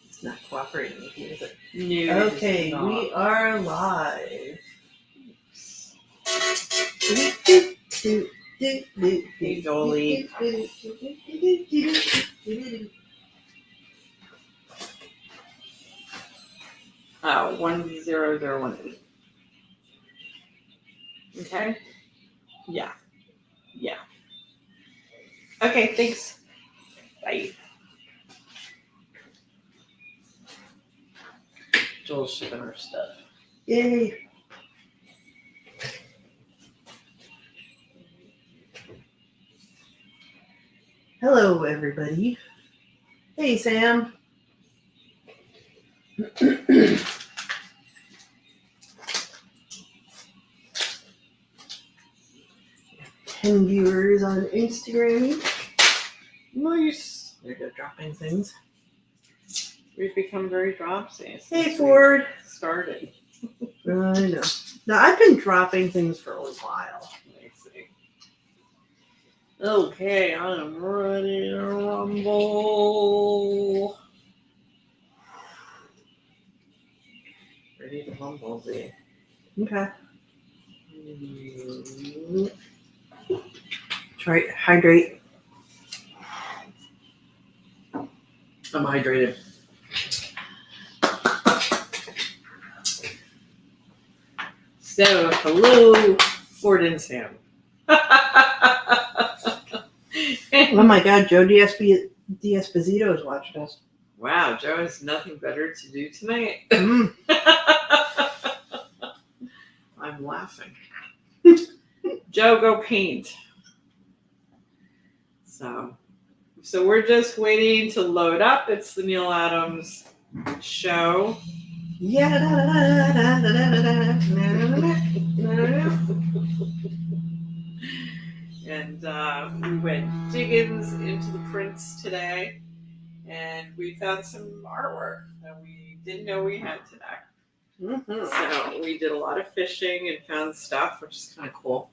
It's not cooperating with you, is it? No, Okay, we are live. Hey, Jolie. Oh, 10018. Okay. Yeah. Okay, thanks. Bye. Joel's shipping her stuff. Yay. Hello, everybody. Hey, Sam. 10 viewers on Instagram. Nice. They're good dropping things. We've become very dropsy. Hey, Ford. Started. I know. No, I've been dropping things for a while. I see. Okay, I'm ready to rumble. Ready to rumble, Z. Okay. Try to hydrate. I'm hydrated. So, hello, Ford and Sam. Oh my God, Joe D'Esposito is watching us. Wow, Joe has nothing better to do tonight. I'm laughing. Joe, go paint. So we're just waiting to load up. It's the Neal Adams show. Yeah. And we went diggins into the prints today, and we found some artwork that we didn't know we had today. Mm-hmm. So we did a lot of fishing and found stuff, which is kind of cool.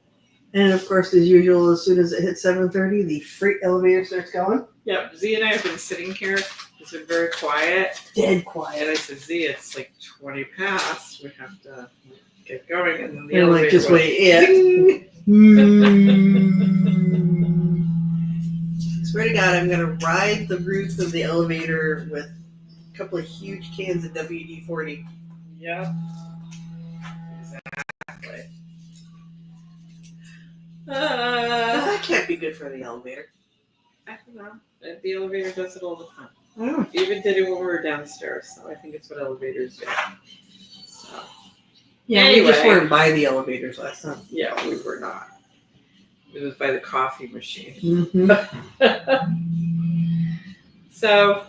And of course, as usual, as soon as it hits 7:30, the freight elevator starts going. Yep, Z and I have been sitting here. It's been very quiet. Dead quiet. And I said, Z, it's like 20 past. We have to get going. And then the And elevator like, just goes, wait. Yeah. Swear to God, I'm going to ride the roof of the elevator with a couple of huge cans of WD-40. Yeah. Exactly. That can't be good for the elevator. I don't know. The elevator does it all the time. Oh. Even did it when we were downstairs, so I think it's what elevators do. So. Yeah, anyway, we just weren't by the elevators last time. Yeah, we were not. It was by the coffee machine. Mm-hmm. So,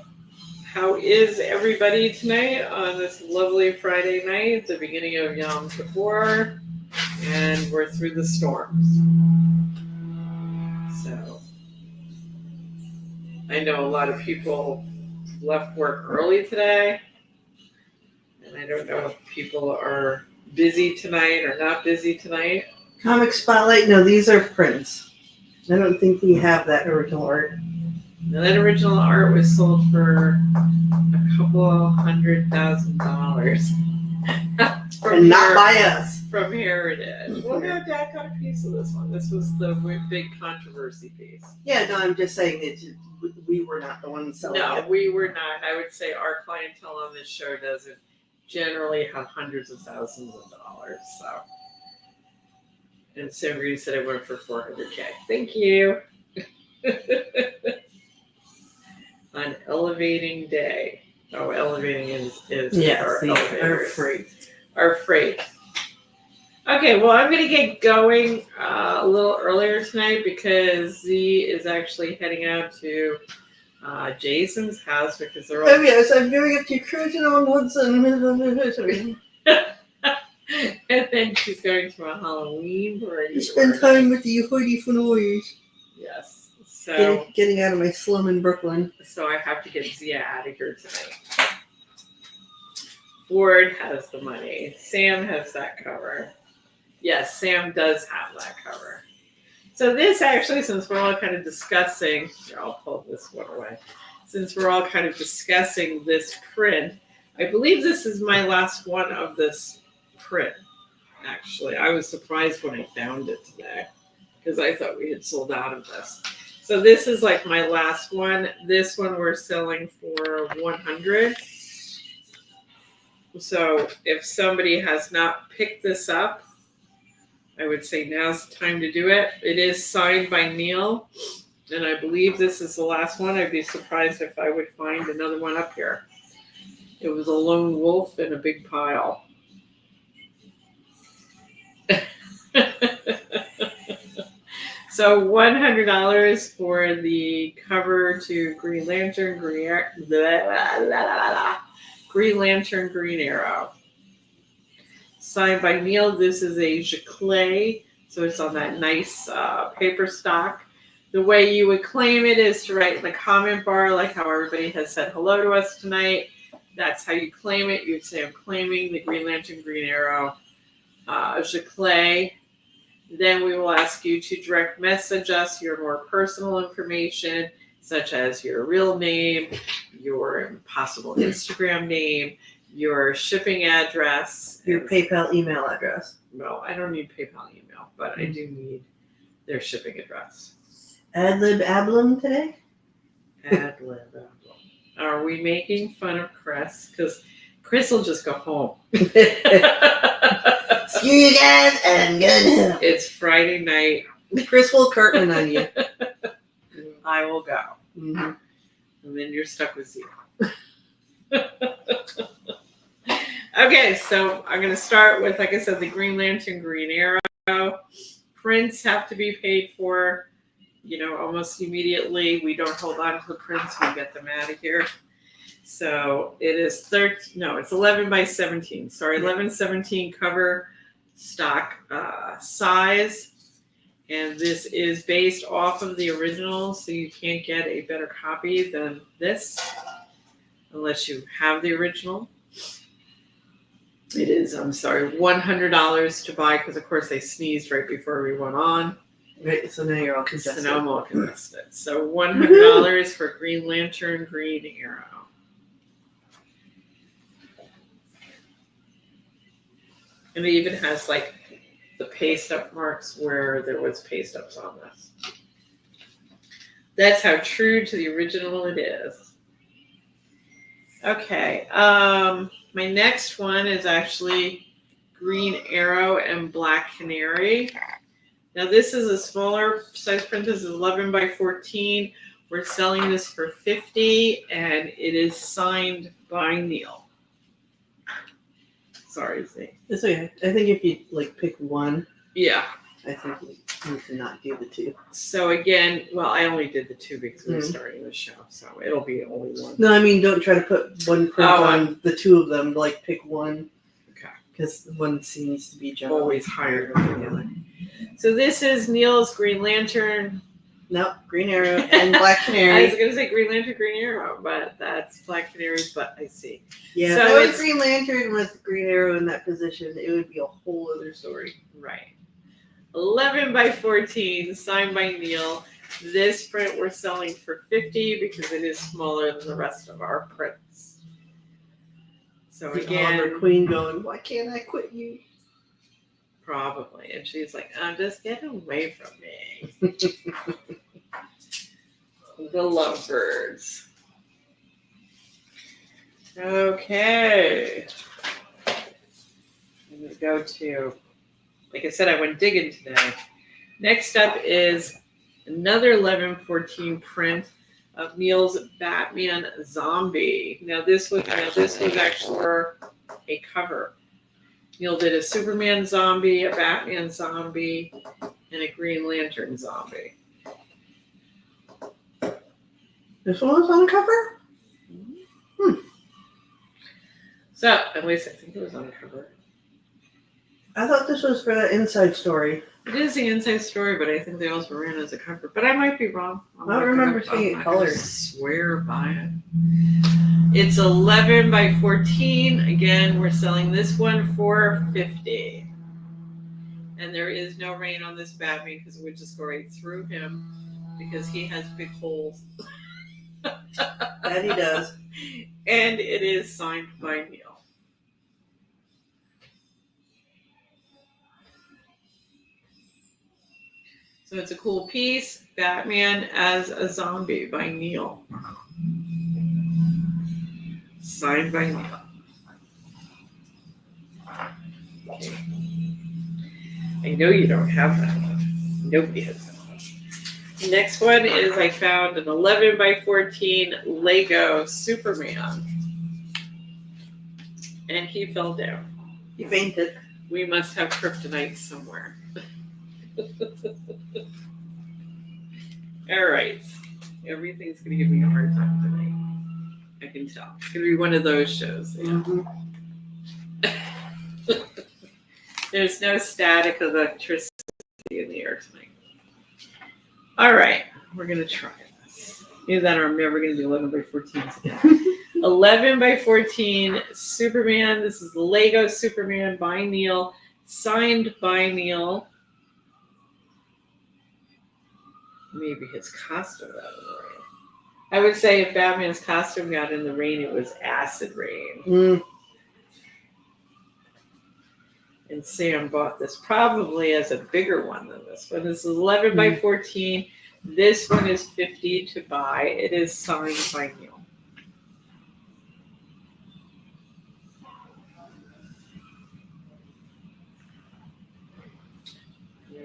how is everybody tonight on this lovely Friday night, the beginning of Yom Kippur, and we're through the storms. So, I know a lot of people left work early today, and I don't know if people are busy tonight or not busy tonight. Comic Spotlight? No, these are prints. I don't think we have that original art. Now, that original art was sold for $200,000. And not by us. From Heritage. Well, no, Dad got a piece of this one. This was the big controversy piece. Yeah, no, I'm just saying that we were not the ones selling it. No, we were not. I would say our clientele on this show doesn't generally have hundreds of thousands of dollars. So, and Sam Green said I went for $400K. Thank you. On elevating day. Oh, elevating is yes, our freight. Okay, well, I'm going to get going a little earlier tonight because Z is actually heading out to Jason's house because they're all... Oh, yes, I'm going up to cruising on Hudson. And then she's going to a Halloween party. To spend time with the hoodie fanoys. Yes. So getting out of my slum in Brooklyn. So I have to get Zia out of here tonight. Ford has the money. Sam has that cover. Yes, Sam does have that cover. So this actually, since we're all kind of discussing, here, I'll pull this one away. since we're all kind of discussing this print, I believe this is my last one of this print. Actually, I was surprised when I found it today because I thought we had sold out of this. So this is like my last one. This one we're selling for $100. So if somebody has not picked this up, I would say now's the time to do it. It is signed by Neal, and I believe this is the last one. I'd be surprised if I would find another one up here. It was a lone wolf in a big pile. So $100 for the cover to Green Lantern, Green Arrow. Signed by Neal. This is a Giclée, so it's on that nice paper stock. The way you would claim it is to write in the comment bar, like how everybody has said hello to us tonight. That's how you claim it. You'd say, I'm claiming the Green Lantern, Green Arrow, Giclée. Then we will ask you to direct message us your more personal information, such as your real name, your possible Instagram name, your shipping address, Your PayPal email address. No, I don't need PayPal email, but I do need their shipping address. Ad lib ablum today? Ad lib ablum. Are we making fun of Chris? Because Chris will just go home. Screw you guys, I'm gonna. It's Friday night. Chris will curtain on you. I will go. Mm-hmm. And then you're stuck with zero. Okay, so I'm going to start with, like I said, the Green Lantern, Green Arrow. Prints have to be paid for, almost immediately. We don't hold on to the prints. We get them out of here. So it is it's 11 by 17. Sorry, 11/17 cover stock size. And this is based off of the original, so you can't get a better copy than this unless you have the original. It is, $100 to buy because, of course, they sneezed right before we went on. Right, so now you're all congested. So now I'm all congested. So $100 for Green Lantern, Green Arrow. And it even has, like, the paste up marks where there was paste ups on this. That's how true to the original it is. Okay, my next one is actually Green Arrow and Black Canary. Now this is a smaller size print. This is 11 by 14. We're selling this for $50, and it is signed by Neal. Sorry, Z. It's okay. I think if you pick one, yeah, I think you need to not do the two. So again, well, I only did the two because we were starting the show, so it'll be only one. No, I mean, don't try to put one print on the two of them. Pick one. Okay. Because one seems to be general. Always higher than the other. So this is Neal's Green Lantern. Nope, Green Arrow and Black Canary. I was going to say Green Lantern, Green Arrow, but that's Black Canary's, but I see. Yeah, so if it was Green Lantern with Green Arrow in that position, it would be a whole other story. Right. 11 by 14, signed by Neal. This print we're selling for $50 because it is smaller than the rest of our prints. So the again, Oliver Queen going, why can't I quit you? Probably. And she's like, just get away from me. The lovebirds. Okay. I'm going to go to, like I said, I went digging today. Next up is another 11/14 print of Neal's Batman Zombie. Now this was actually a cover. Neal did a Superman zombie, a Batman zombie, and a Green Lantern zombie. This one was on the cover? So, at least I think it was on the cover. I thought this was for the inside story. It is the inside story, but I think they also ran as a cover. But I might be wrong. I don't remember seeing it colored. Swear by it. It's 11 by 14. Again, we're selling this one for $50. And there is no rain on this Batman because it would just go right through him because he has big holes. That he does. And it is signed by Neal. So it's a cool piece. Batman as a Zombie by Neal. Signed by Neal. Okay. I know you don't have that one. Nobody has that one. Next one is I found an 11 by 14 Lego Superman. And he fell down. He fainted. We must have kryptonite somewhere. All right. Everything's going to give me a hard time tonight. I can tell. It's going to be one of those shows. Mm-hmm. There's no static electricity in the air tonight. All right. We're going to try this. Either that or I'm never going to do 11 by 14s again. 11 by 14 Superman. This is Lego Superman by Neal. Signed by Neal. Maybe his costume got in the rain. I would say if Batman's costume got in the rain, it was acid rain. Mm. And Sam bought this probably as a bigger one than this one. This is 11 by 14. This one is $50 to buy. It is signed by Neal.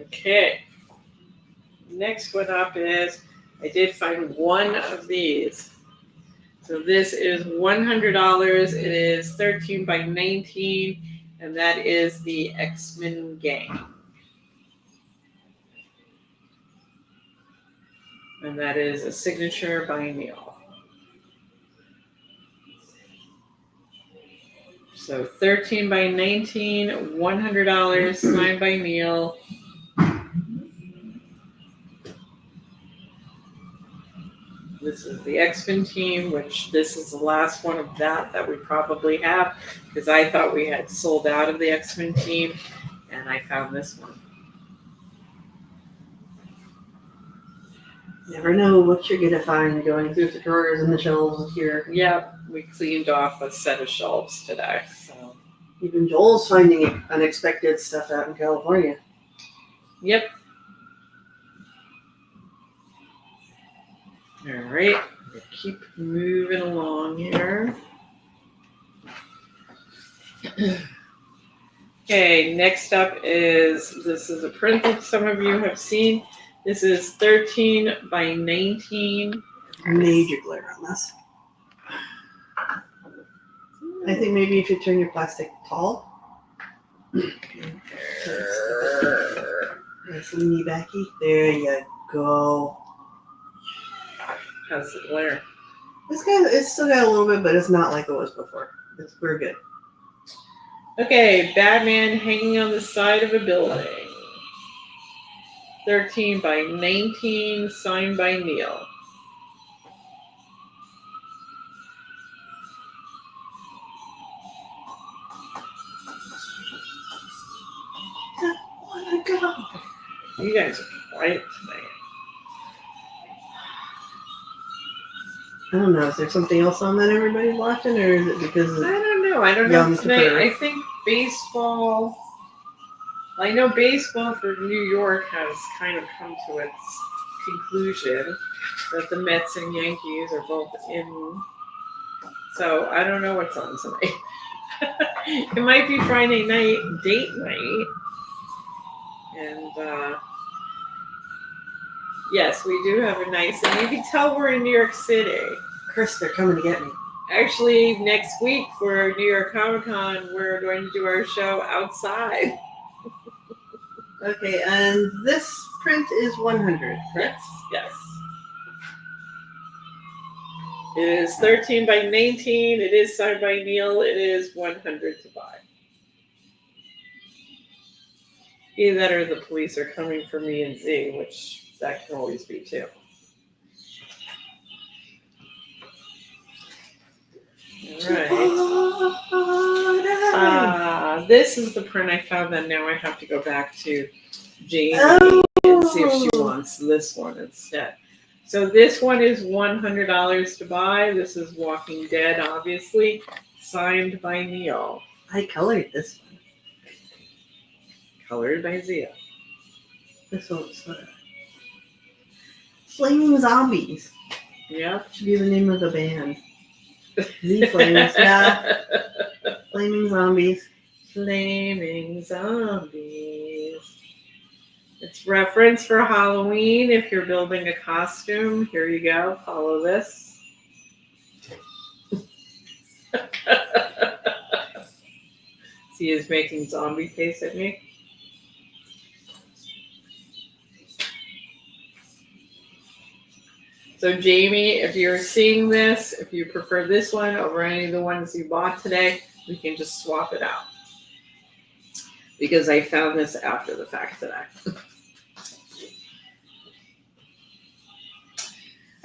Okay. Next one up is, I did find one of these. So this is $100. It is 13 by 19, and that is the X-Men gang. And that is a signature by Neal. So 13 by 19, $100, signed by Neal. This is the X-Men team, which this is the last one of that we probably have, because I thought we had sold out of the X-Men team, and I found this one. Never know what you're gonna find going through the drawers and the shelves here. Yep, we cleaned off a set of shelves today. So. Even Joel's finding unexpected stuff out in California. Yep. All right, keep moving along here. Okay, next up is, this is a print that some of you have seen. This is 13 by 19. Major glare on this. I think maybe if you turn your plastic tall. Nice leany backy. There you go. How's the glare? It's still got a little bit, but it's not like it was before. We're good. Okay, Batman hanging on the side of a building. 13 by 19, signed by Neal. I wanna go. You guys are quiet tonight. I don't know. Is there something else on that everybody's watching, or is it because I of don't know. I don't know Young tonight. Twitter? I think baseball. I know baseball for New York has kind of come to its conclusion that the Mets and Yankees are both in. So I don't know what's on tonight. It might be Friday night, date night. And yes, we do have a nice, and you can tell we're in New York City. Chris? They're coming to get me. Actually, next week for New York Comic Con, we're going to do our show outside. Okay, and this print is 100, correct? Yes. It is 13 by 19. It is signed by Neal. It is 100 to buy. Either that or the police are coming for me and Z, which that can always be too. All right. This is the print I found that now I have to go back to Jamie and see if she wants this one instead. So this one is $100 to buy. This is Walking Dead, obviously, signed by Neal, I colored this one. colored by Zia. This one's Flaming Zombies. Yep. Should be the name of the band. Z Flames, yeah. Flaming Zombies. Flaming Zombies. It's reference for Halloween. If you're building a costume, here you go. Follow this. See, he's making zombie face at me. So Jamie, if you're seeing this, if you prefer this one over any of the ones you bought today, we can just swap it out. Because I found this after the fact today.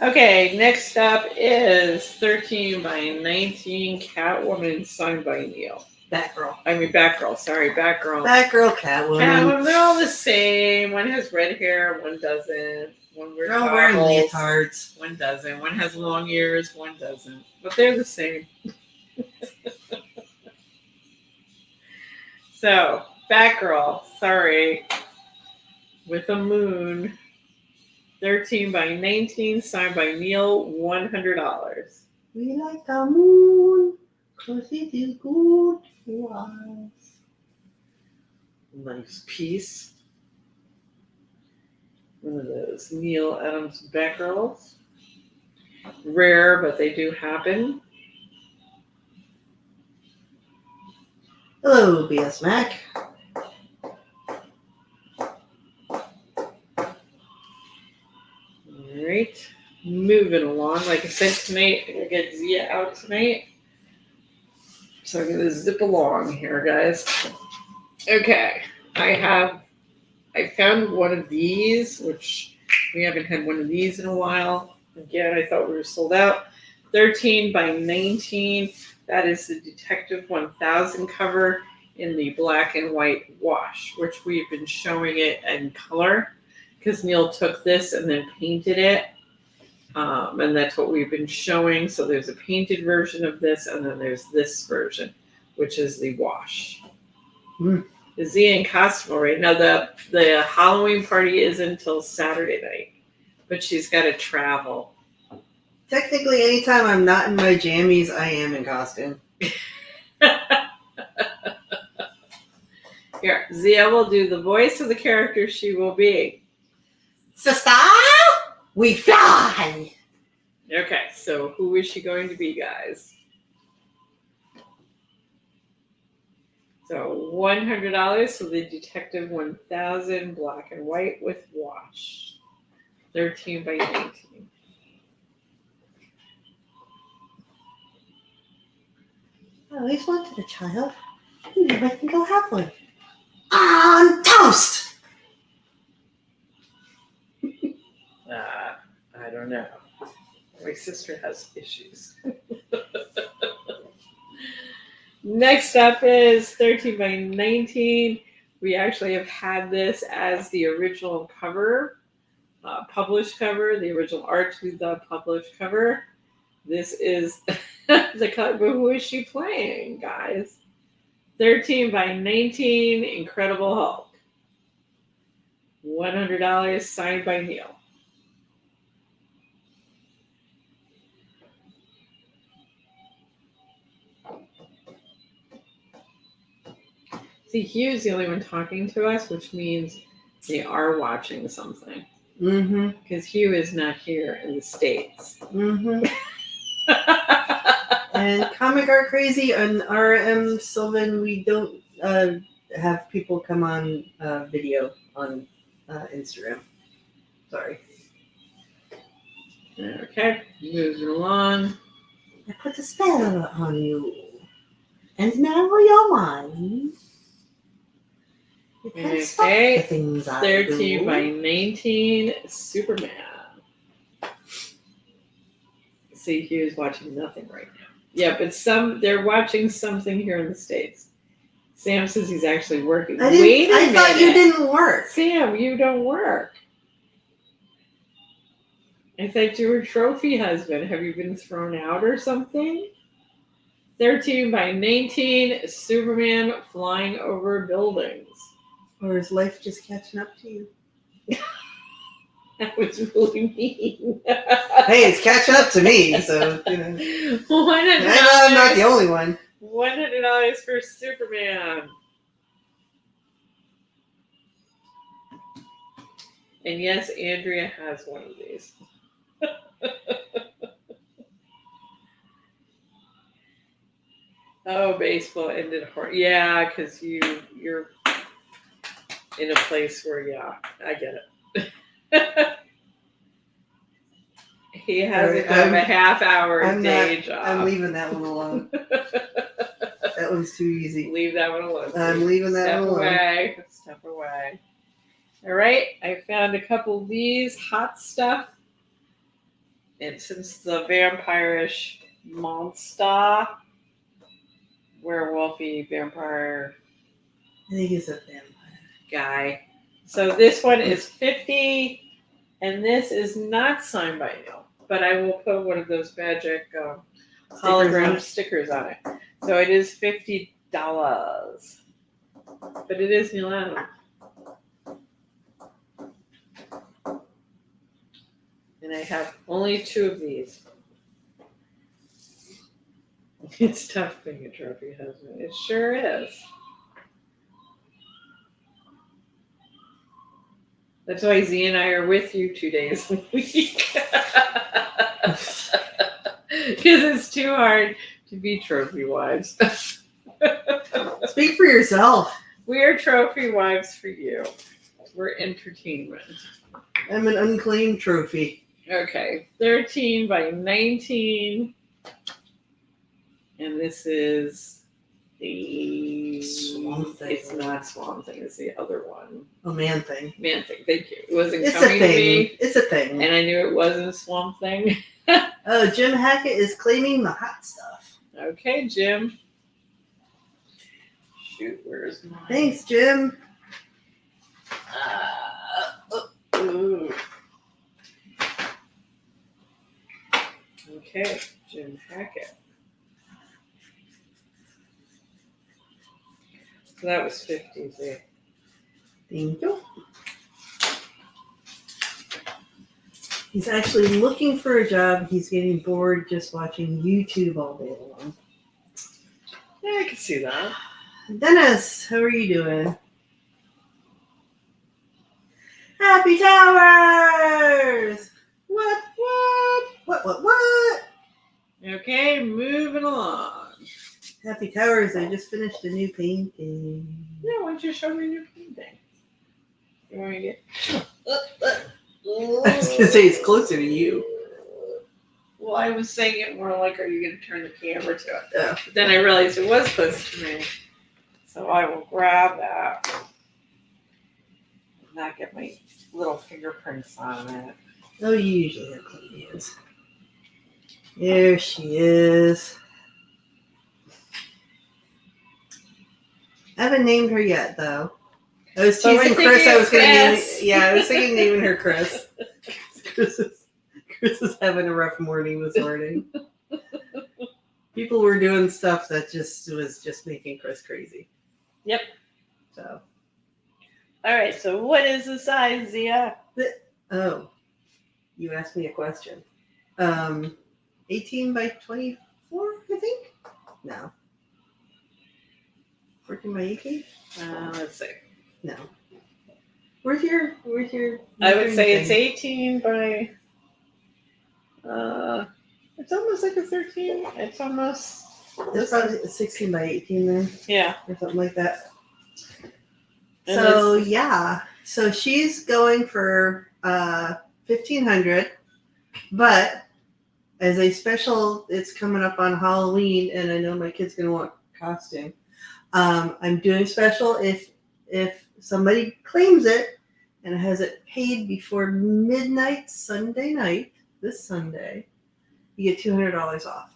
Okay, next up is 13 by 19 Catwoman signed by Neal. Batgirl, sorry, Batgirl. Batgirl, Catwoman. Catwoman, they're all the same. One has red hair, one doesn't. One wears They're all wearing goggles, leotards. one doesn't. One has long ears, one doesn't. But they're the same. So, Batgirl, sorry, with a moon. 13 by 19, signed by Neal, $100. We like the moon, 'cause it is good to us. Nice piece. One of those Neal Adams Batgirls. Rare, but they do happen. Hello, BS Mac. Alright. Moving along. Like I said tonight, I'm going to get Zia out tonight. So I'm going to zip along here, guys. Okay. I found one of these, which we haven't had one of these in a while. Again, I thought we were sold out. 13 by 19. That is the Detective 1000 cover in the black and white wash, which we've been showing it in color because Neal took this and then painted it. And that's what we've been showing. So there's a painted version of this, and then there's this version, which is the wash. The Zia in costume right now. The Halloween party is until Saturday night, but she's got to travel. Technically, anytime I'm not in my jammies, I am in costume. Here, Zia will do the voice of the character she will be. Sister, we fly! Okay, so who is she going to be, guys? So $100 for the Detective 1000 black and white with wash. 13 by 19. I always wanted a child. Maybe I think I'll have one. On toast! I don't know. My sister has issues. Next up is 13 by 19. We actually have had this as the original cover, published cover, the original art to the published cover. This is the cover. But who is she playing, guys? 13 by 19, Incredible Hulk. $100, signed by Neal. See, Hugh's the only one talking to us, which means they are watching something. Mm-hmm. Because Hugh is not here in the States. Mm-hmm. And Comic Art Crazy and RM Sylvan, we don't have people come on video on Instagram. Sorry. Okay, moving along. I put the spell on you. And now you're mine. You can't stop the things I 13 do. by 19, Superman. See, Hugh's watching nothing right now. Yeah, but they're watching something here in the States. Sam says he's actually working. Wait a minute. I thought you didn't work. Sam, you don't work. I said to her trophy husband, have you been thrown out or something? 13 by 19, Superman flying over buildings. Or is life just catching up to you? That was really mean. Hey, it's catching up to me, so, you know. $100. I know I'm not the only one. $100 for Superman. And yes, Andrea has one of these. Oh, baseball ended hard. Yeah, because you're in a place where, yeah, I get it. He has to have a half-hour day job. I'm leaving that one alone. That one's too easy. Leave that one alone. I'm leaving that one alone. Step away. All right, I found a couple of these hot stuff. And since the vampire-ish monster, werewolfy vampire I think he's a vampire guy. So this one is $50, and this is not signed by Neal, but I will put one of those magic hologram stickers on it. So it is $50, but it is Neal Adams. And I have only 2 of these. It's tough being a trophy husband. It sure is. That's why Z and I are with you 2 days a week. Because it's too hard to be trophy wives. Speak for yourself. We are trophy wives for you. We're entertainment. I'm an unclaimed trophy. Okay, 13 by 19. And this is the Swamp Thing. It's not Swamp Thing, it's the other one. Oh, Man Thing. Man Thing, thank you. It wasn't It's a coming to thing. me. It's a thing. And I knew it wasn't Swamp Thing. Oh, Jim Hackett is claiming the hot stuff. Okay, Jim. Shoot, where's mine? Thanks, Jim. Ooh. Okay, Jim Hackett. So that was 50 there. Thank you. He's actually looking for a job. He's getting bored just watching YouTube all day long. Yeah, I can see that. Dennis, how are you doing? Happy Towers! What? Okay, moving along. Happy Towers, I just finished a new painting. Yeah, why don't you show me your painting? You want me to get... I was going to say it's closer to you. Well, I was saying it more like, are you going to turn the camera to it? Oh. But then I realized it was close to me. So I will grab that. And not get my little fingerprints on it. Oh, you usually have clean hands. There she is. I haven't named her yet, though. I was teasing Chris. I was going to name. Yeah, I was thinking naming her Chris. Chris is having a rough morning this morning. People were doing stuff that was just making Chris crazy. Yep. So. All right. So what is the size, Zia? Oh, you asked me a question. 18 by 24, I think. No. 14 by 18. Let's see. No. Where's your? I would say it's 18 by. It's almost like a 13. It's almost. It's probably 16 by 18 then. Yeah. Or something like that. And So yeah. So she's going for $1,500, but as a special, it's coming up on Halloween, and I know my kid's gonna want costume. I'm doing special if somebody claims it and has it paid before midnight Sunday night, this Sunday, you get $200 off.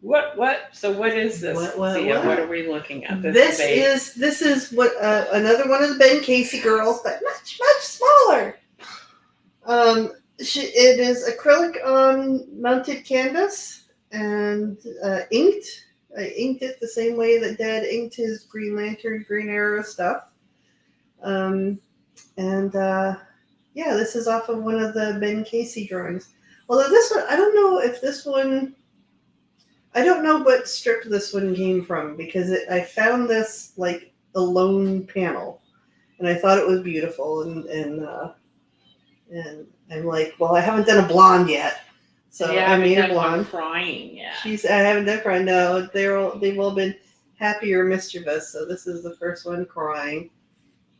What? So what is this? What are we looking at? This is what another one of the Ben Casey girls, but much smaller. It is acrylic on mounted canvas and inked. I inked it the same way that Dad inked his Green Lantern, Green Arrow stuff. Um, and yeah, this is off of one of the Ben Casey drawings. Although this one, I don't know if this one, I don't know what strip this one came from because I found this like a lone panel, and I thought it was beautiful, and I'm like, well, I haven't done a blonde yet, so Yeah, I made a I'm blonde. crying. Yeah. I haven't done crying. No, they've all been happy or mischievous. So this is the first one crying.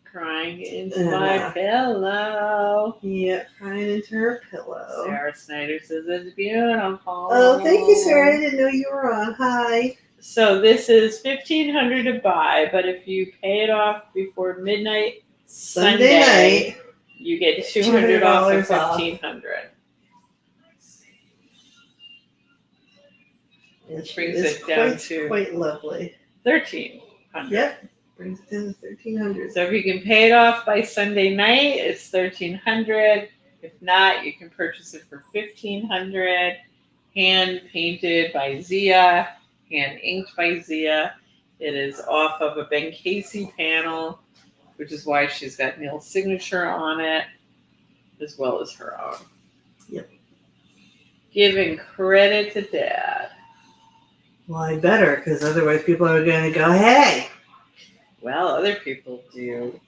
Crying into my pillow. Yeah, crying into her pillow. Sarah Snyder says it's beautiful. Oh, thank you, Sarah. I didn't know you were on. Hi. So this is $1,500 to buy, but if you pay it off before midnight Sunday night, you get $200 off of $1,500. Which brings it down to quite lovely. $1,300. Yep, brings it down to $1,300. So if you can pay it off by Sunday night, it's $1,300. If not, you can purchase it for $1,500. Hand painted by Zia, hand inked by Zia. It is off of a Ben Casey panel, which is why she's got Neal's signature on it, as well as her own. Yep. Giving credit to Dad. Well, I better, because otherwise people are going to go, hey. Well, other people do.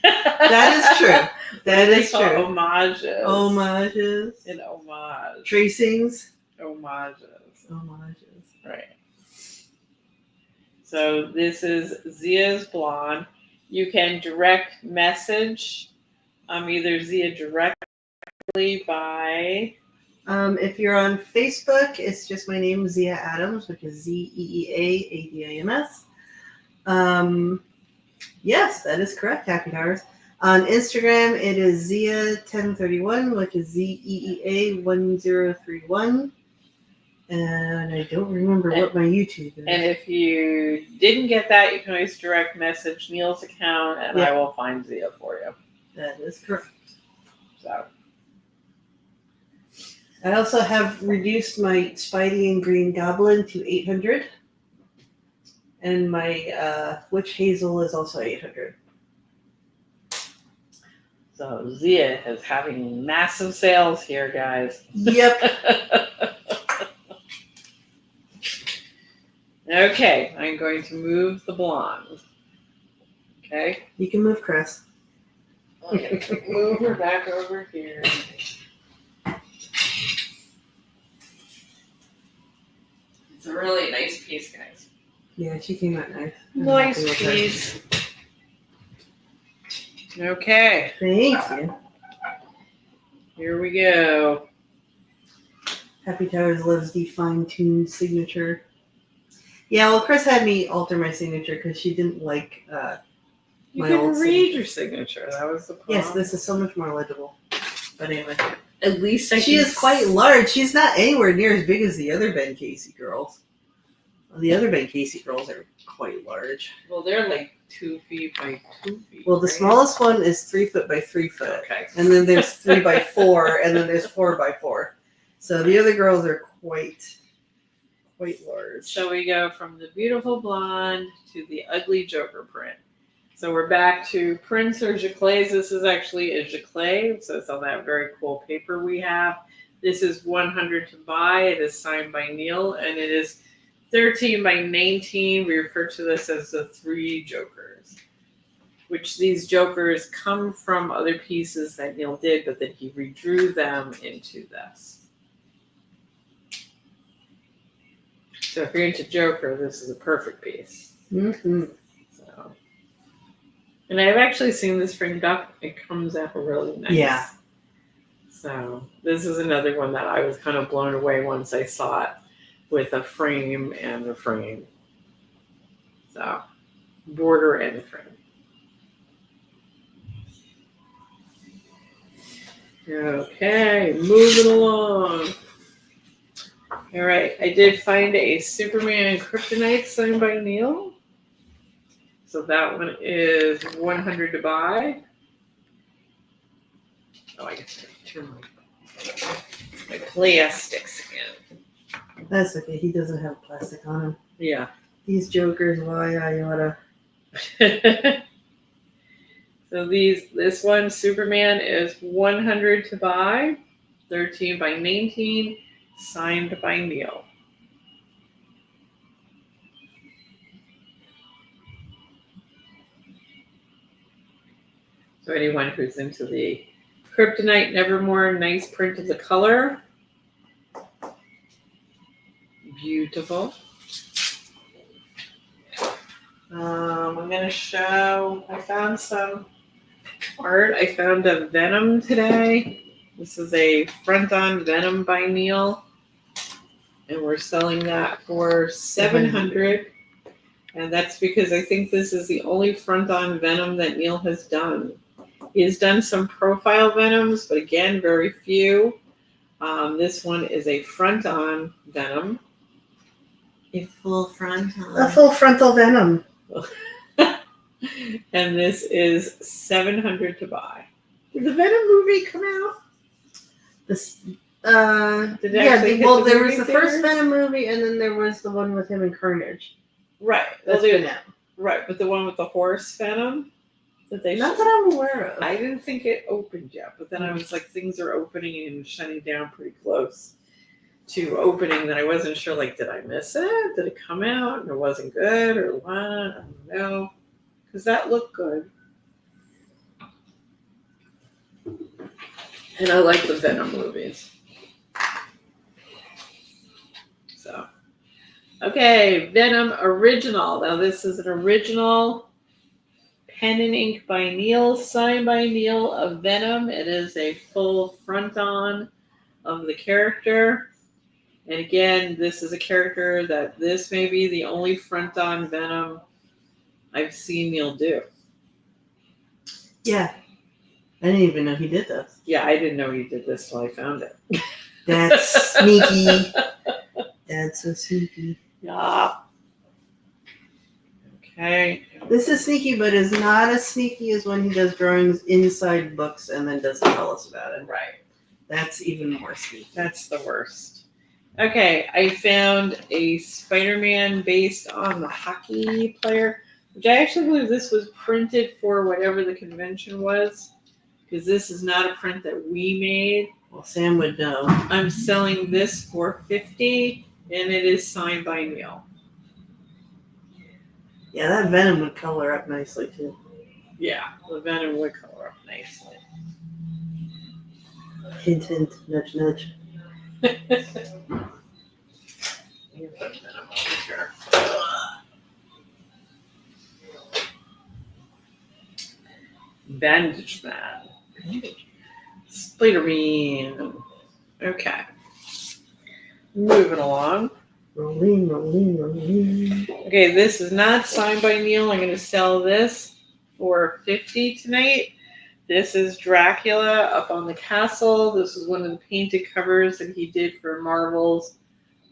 That is true. That is true. Homages. Homages. An homage. Tracings. Homages. Homages. Right. So this is Zia's blonde. You can direct message either Zia directly by... if you're on Facebook, it's just my name, Zia Adams, which is ZeeAADAMS. Yes, that is correct. Happy Towers. On Instagram, it is Zia1031, which is ZeeAA1031. And I don't remember what my YouTube is. And if you didn't get that, you can always direct message Neal's account, and I will find Zia for you. That is correct. So I also have reduced my Spidey and Green Goblin to 800. And my Witch Hazel is also 800. So Zia is having massive sales here, guys. Yep. Okay, I'm going to move the blonde. Okay. You can move Chris. I'm going to move her back over here. It's a really nice piece, guys. Yeah, she came out nice. Nice piece. Okay. Thank you. Here we go. Happy Towers loves the fine-tuned signature. Yeah, well, Chris had me alter my signature because she didn't like You my can old read your signature. That was the problem. Yes, this is so much more legible. But anyway. At least she is quite large. She's not anywhere near as big as the other Ben Casey girls. The other Ben Casey girls are quite large. Well, they're like 2 feet by 2 feet. Well, the smallest one is 3 foot by 3 foot. Okay. And then there's 3 by 4, and then there's 4 by 4. So the other girls are quite large. So we go from the beautiful blonde to the ugly Joker print. So we're back to prints or giclées. This is actually a giclée, so it's on that very cool paper we have. This is 100 to buy. It is signed by Neal, and it is 13 by 19. We refer to this as the 3 Jokers, which these Jokers come from other pieces that Neal did, but then he redrew them into this. So if you're into Joker, this is a perfect piece. Mm-hmm. So, and I've actually seen this framed up. It comes out really nice. Yeah. So this is another one that I was kind of blown away once I saw it with a frame and a frame. So border and frame. Okay, moving along. All right, I did find a Superman Kryptonite signed by Neal. So that one is 100 to buy. Oh, I guess I have 2 more. My plastics again. That's okay. He doesn't have plastic on him. Yeah. These jokers, why I oughta. So this one, Superman, is 100 to buy, 13 by 19, signed by Neal. So anyone who's into the Kryptonite Nevermore, nice print of the color. Beautiful. I'm going to show, I found some art. I found a Venom today. This is a front-on Venom by Neal. And we're selling that for $700. And that's because I think this is the only front-on Venom that Neal has done. He has done some profile Venoms, but again, very few. This one is a front-on Venom. A full frontal. A full frontal Venom. And this is $700 to buy. Did the Venom movie come out? This, Did it actually hit well, the there movie was the first theaters? Venom movie, and then there was the one with him and Carnage. Right. That's Well, been out. right, but the one with the horse Venom that they Not showed- that I'm aware of. I didn't think it opened yet, but then I was like, things are opening and shutting down pretty close to opening that I wasn't sure, like, did I miss it? Did it come out and it wasn't good or what? I don't know. Because that looked good. And I like the Venom movies. So, okay, Venom original. Now this is an original pen and ink by Neal, signed by Neal of Venom. It is a full front-on of the character. And again, this is a character that this may be the only front-on Venom I've seen Neal do. Yeah. I didn't even know he did this. Yeah, I didn't know he did this till I found it. That's sneaky. That's so sneaky. Yeah. Okay. This is sneaky, but is not as sneaky as when he does drawings inside books and then doesn't tell us about it. Right. That's even more sneaky. That's the worst. Okay, I found a Spider-Man based on the hockey player, which I actually believe this was printed for whatever the convention was, because this is not a print that we made. Well, Sam would know. I'm selling this for $50, and it is signed by Neal. Yeah, that Venom would color up nicely, too. Yeah, the Venom would color up nicely. Hint, hint, nudge, nudge. Here's the Venom over here. Bandage Man. Spider-Man. Okay. Moving along. Rolling, rolling, rolling. Okay, this is not signed by Neal. I'm going to sell this for $50 tonight. This is Dracula up on the castle. This is one of the painted covers that he did for Marvel's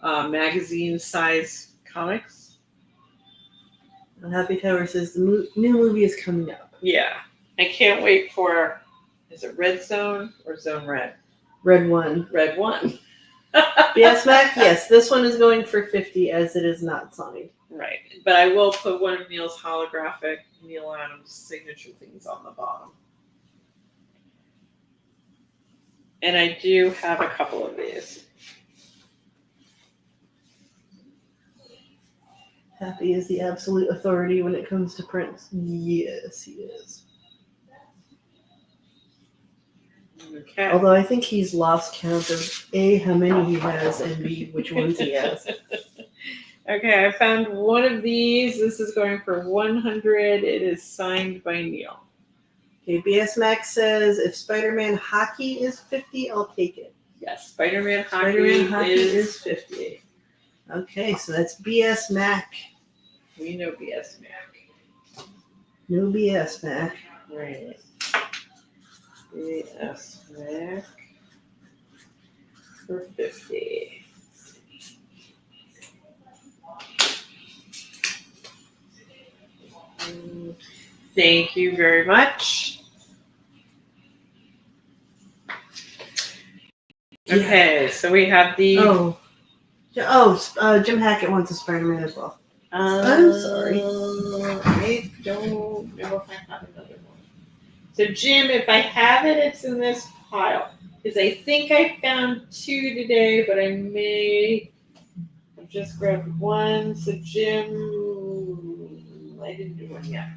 magazine-size comics. Happy Tower says the new movie is coming up. Yeah. I can't wait for, is it Red Zone or Zone Red? Red 1. Red 1. BS Mac, yes, this one is going for $50 as it is not signed. Right. But I will put one of Neal's holographic Neal Adams signature things on the bottom. And I do have a couple of these. Happy is the absolute authority when it comes to prints. Yes, he is. Okay. Although I think he's lost count of A, how many he has, and B, which ones he has. Okay, I found one of these. This is going for $100. It is signed by Neal. Okay, BS Max says if Spider-Man hockey is $50, I'll take it. Yes, Spider-Man hockey, Spider-Man hockey is is $50. Okay, so that's BS Mac. We know BS Mac. No BS Mac. Right. BS Mac for $50. Thank you very much. Okay, so we have the. Jim Hackett wants a Spider-Man as well. I'm sorry. I don't know if I have another one. So Jim, if I have it, it's in this pile. Because I think I found 2 today, but I may have just grabbed 1. So Jim, I didn't do one yet.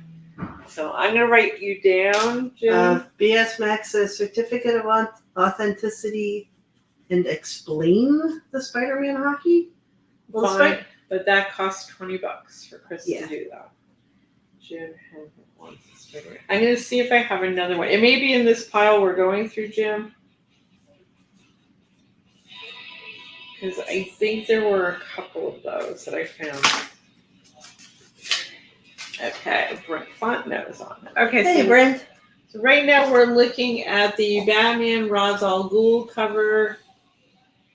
So I'm gonna write you down, Jim. BS Max says certificate of authenticity and explain the Spider-Man hockey. Well, Fine, but that costs $20 for Chris Yeah. to do that. Jim wants the Spider-Man. I'm gonna see if I have another one. It may be in this pile we're going through, Jim. Because I think there were a couple of those that I found. Okay, Brent Font knows on it. Okay, Hey, so, Brent. so right now we're looking at the Batman Ra's al Ghul cover.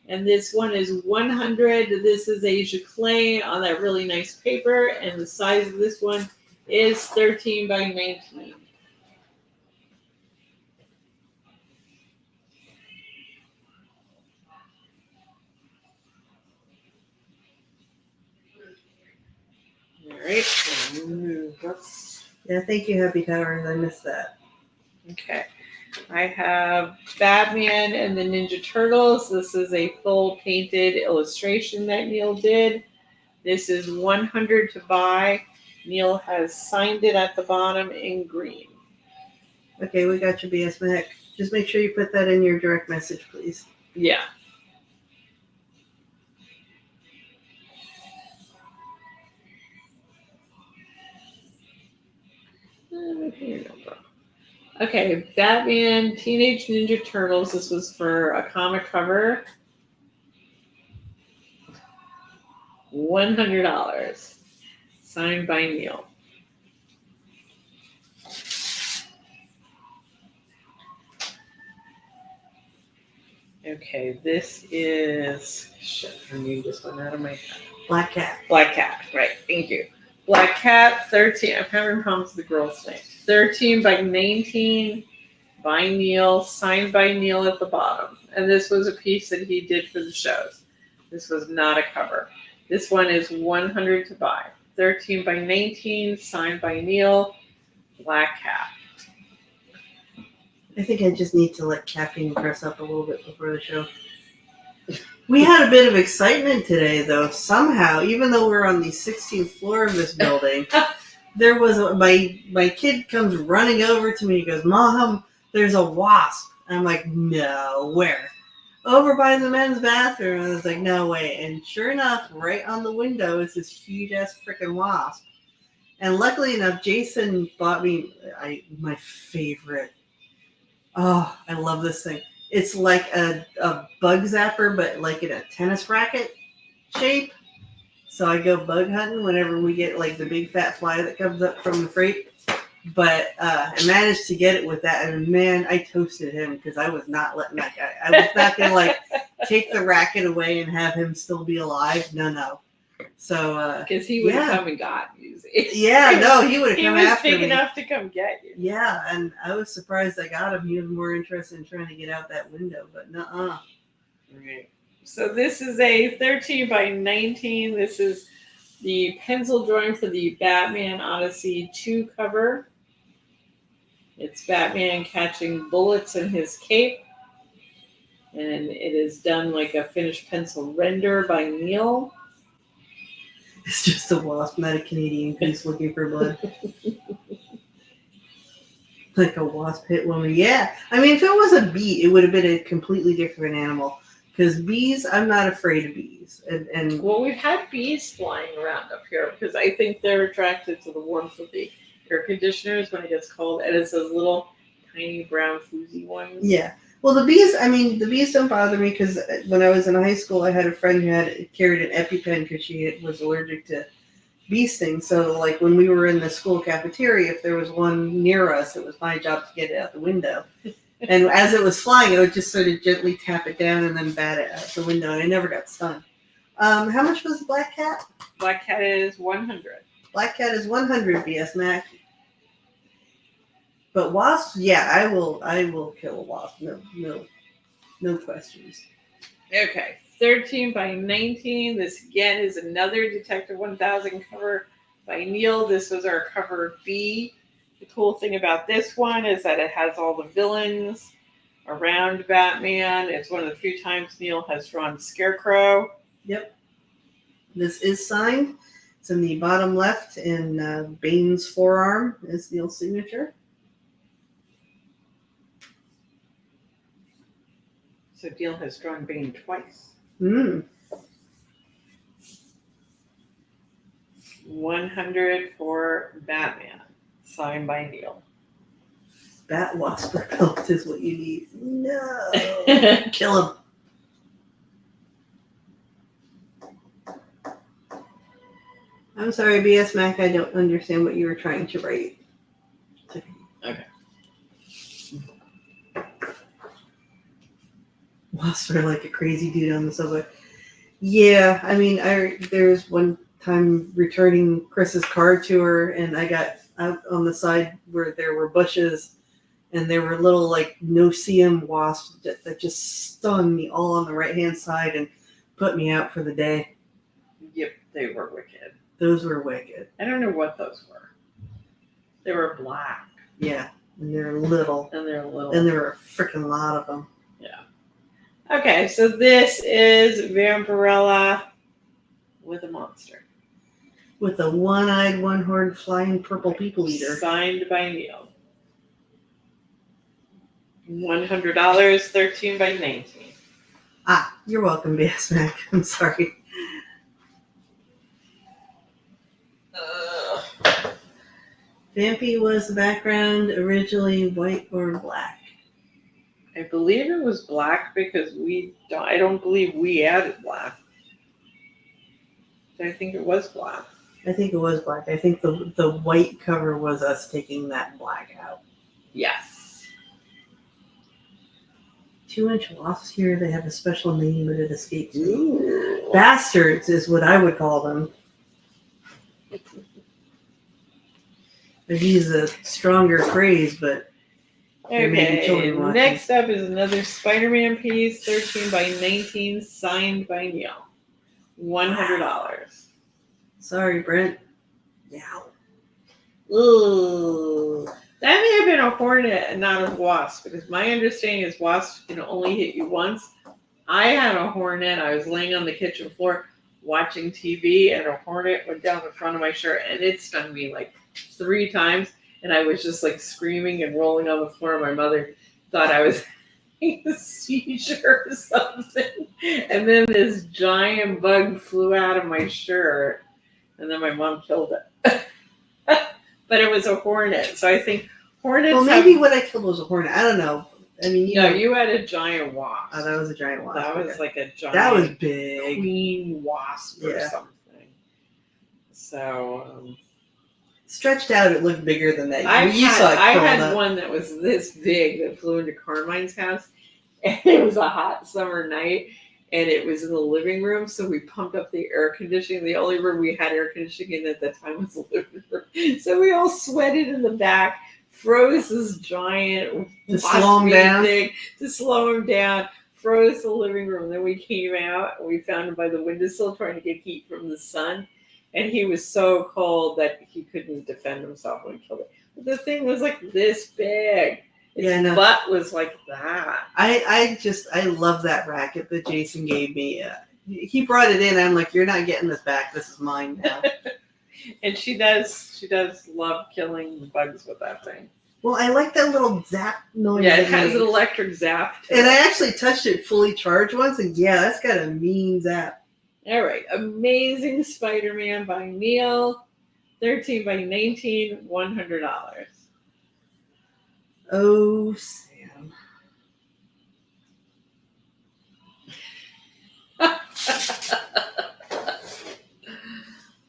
And this one is 100. This is a Giclée on that really nice paper. And the size of this one is 13 by 19. All right. Yeah, thank you, Happy Towers. I missed that. Okay. I have Batman and the Ninja Turtles. This is a full painted illustration that Neal did. This is 100 to buy. Neal has signed it at the bottom in green. Okay, we got your BS Mac. Just make sure you put that in your direct message, please. Yeah. Okay, Batman, Teenage Ninja Turtles. This was for a comic cover. $100. Signed by Neal. Okay, this is. Shit, I need this one out of my head. Black Cat. Black Cat, right, thank you. Black Cat, 13. I'm having problems with the girl's name. 13 by 19 by Neal, signed by Neal at the bottom. And this was a piece that he did for the shows. This was not a cover. This one is 100 to buy. 13 by 19, signed by Neal, Black Cat. I think I just need to let caffeine press up a little bit before the show. We had a bit of excitement today, though. Somehow, even though we're on the 16th floor of this building, there was my kid comes running over to me. He goes, "Mom, there's a wasp." And I'm like, "No, where?" Over by the men's bathroom. And I was like, "No way!" And sure enough, right on the window is this huge ass freaking wasp. And luckily enough, Jason bought me my favorite. Oh, I love this thing. It's like a bug zapper, but like in a tennis racket shape. So I go bug hunting whenever we get like the big fat fly that comes up from the freight. But I managed to get it with that. And man, I toasted him because I was not letting that guy. I was not going to like take the racket away and have him still be alive. No. So because he would have come and got you. Yeah, no, he would have come after me. He was big enough to come get you. Yeah, and I was surprised I got him. He was more interested in trying to get out that window, but nuh-uh. Right. So this is a 13 by 19. This is the pencil drawing for the Batman Odyssey 2 cover. It's Batman catching bullets in his cape. And it is done like a finished pencil render by Neal. It's just a wasp, not a Canadian goose looking for blood. Like a wasp hit woman. Yeah. I mean, if it was a bee, it would have been a completely different animal. Because bees, I'm not afraid of bees. And well, we've had bees flying around up here because I think they're attracted to the warmth of the air conditioners when it gets cold. And it's those little tiny brown floozy ones. Yeah. Well, the bees don't bother me because when I was in high school, I had a friend who carried an EpiPen because she was allergic to bee stings. So, like, when we were in the school cafeteria, if there was one near us, it was my job to get it out the window. And as it was flying, I would just sort of gently tap it down and then bat it out the window, and I never got stung. How much was the Black Cat? Black Cat is 100. Black Cat is 100 BS Mac. But wasps, yeah, I will kill a wasp. No questions. Okay, 13 by 19. This again is another Detective 1000 cover by Neal. This was our cover B. The cool thing about this one is that it has all the villains around Batman. It's one of the few times Neal has drawn Scarecrow. Yep. This is signed. It's in the bottom left, and Bane's forearm is Neal's signature. So Neal has drawn Bane twice. 100 for Batman, signed by Neal. Bat Wasp belt is what you need. No. Kill him. I'm sorry, BS Mac. I don't understand what you were trying to write. Okay. Wasps are like a crazy dude on the subway. Yeah, I mean, there was one time returning Chris's car to her, and I got out on the side where there were bushes, and there were little like no-see-em wasps that just stung me all on the right-hand side and put me out for the day. Yep, they were wicked. Those were wicked. I don't know what those were. They were black. Yeah, and they're little. And they're little. And there were a freaking lot of them. Yeah. Okay, so this is Vampirella with a monster. With a one-eyed, one-horned, flying purple people eater. Signed by Neal. $100, 13 by 19. Ah, you're welcome, BS Mac. I'm sorry. Vampy was the background, originally white or black. I believe it was black because I don't believe we added black. I think it was black. I think it was black. I think the white cover was us taking that black out. Yes. 2-inch wasps here, they have a special name, but it escapes me. Ooh. Bastards is what I would call them. I use a stronger phrase, but okay. Next up is another Spider-Man piece, 13 by 19, signed by Neal. $100. Sorry, Brent. Yeah. Ooh. That may have been a hornet and not a wasp, because my understanding is wasps can only hit you once. I had a hornet. I was laying on the kitchen floor watching TV, and a hornet went down the front of my shirt, and it stung me like 3 times, and I was just like screaming and rolling on the floor. My mother thought I was having a seizure or something, and then this giant bug flew out of my shirt, and then my mom killed it. But it was a hornet, so I think hornets. Well, maybe what I killed was a hornet. I don't know. I mean, you had a giant wasp. Oh, that was a giant wasp. That was like a giant. That was big. Queen wasp or something. So. Stretched out, it looked bigger than that. I had one that was this big that flew into Carmine's house, and it was a hot summer night, and it was in the living room, so we pumped up the air conditioning. The only room we had air conditioning in at that time was the living room. So we all sweated in the back, froze this giant to slow him down, froze the living room. Then we came out, and we found him by the windowsill trying to get heat from the sun. And he was so cold that he couldn't defend himself when he killed it. But the thing was like this big. Its butt was like that. I love that racket that Jason gave me. He brought it in. I'm like, you're not getting this back. This is mine now. And she does love killing bugs with that thing. Well, I like that little zap noise. Yeah, it has an electric zap too. And I actually touched it fully charged once, and yeah, that's got a mean zap. All right, Amazing Spider-Man by Neal, 13 by 19, $100. Oh, Sam.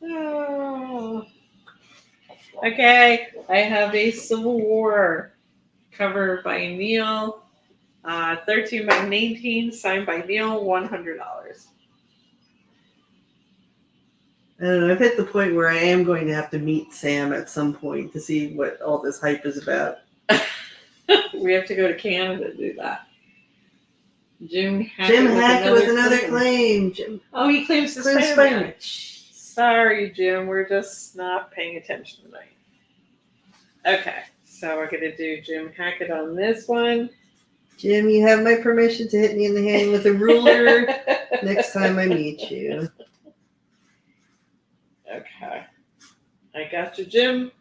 Oh. Okay, I have a Civil War cover by Neal, 13 by 19, signed by Neal, $100. I don't know. I've hit the point where I am going to have to meet Sam at some point to see what all this hype is about. We have to go to Canada to do that. Jim Hackett, Jim Hackett with another claim. claim. Jim Oh, he claims the claims Spider-Man. Spider-Man. Sorry, Jim. We're just not paying attention tonight. Okay, so we're going to do Jim Hackett on this one. Jim, you have my permission to hit me in the hand with a ruler next time I meet you. Okay. I got you, Jim.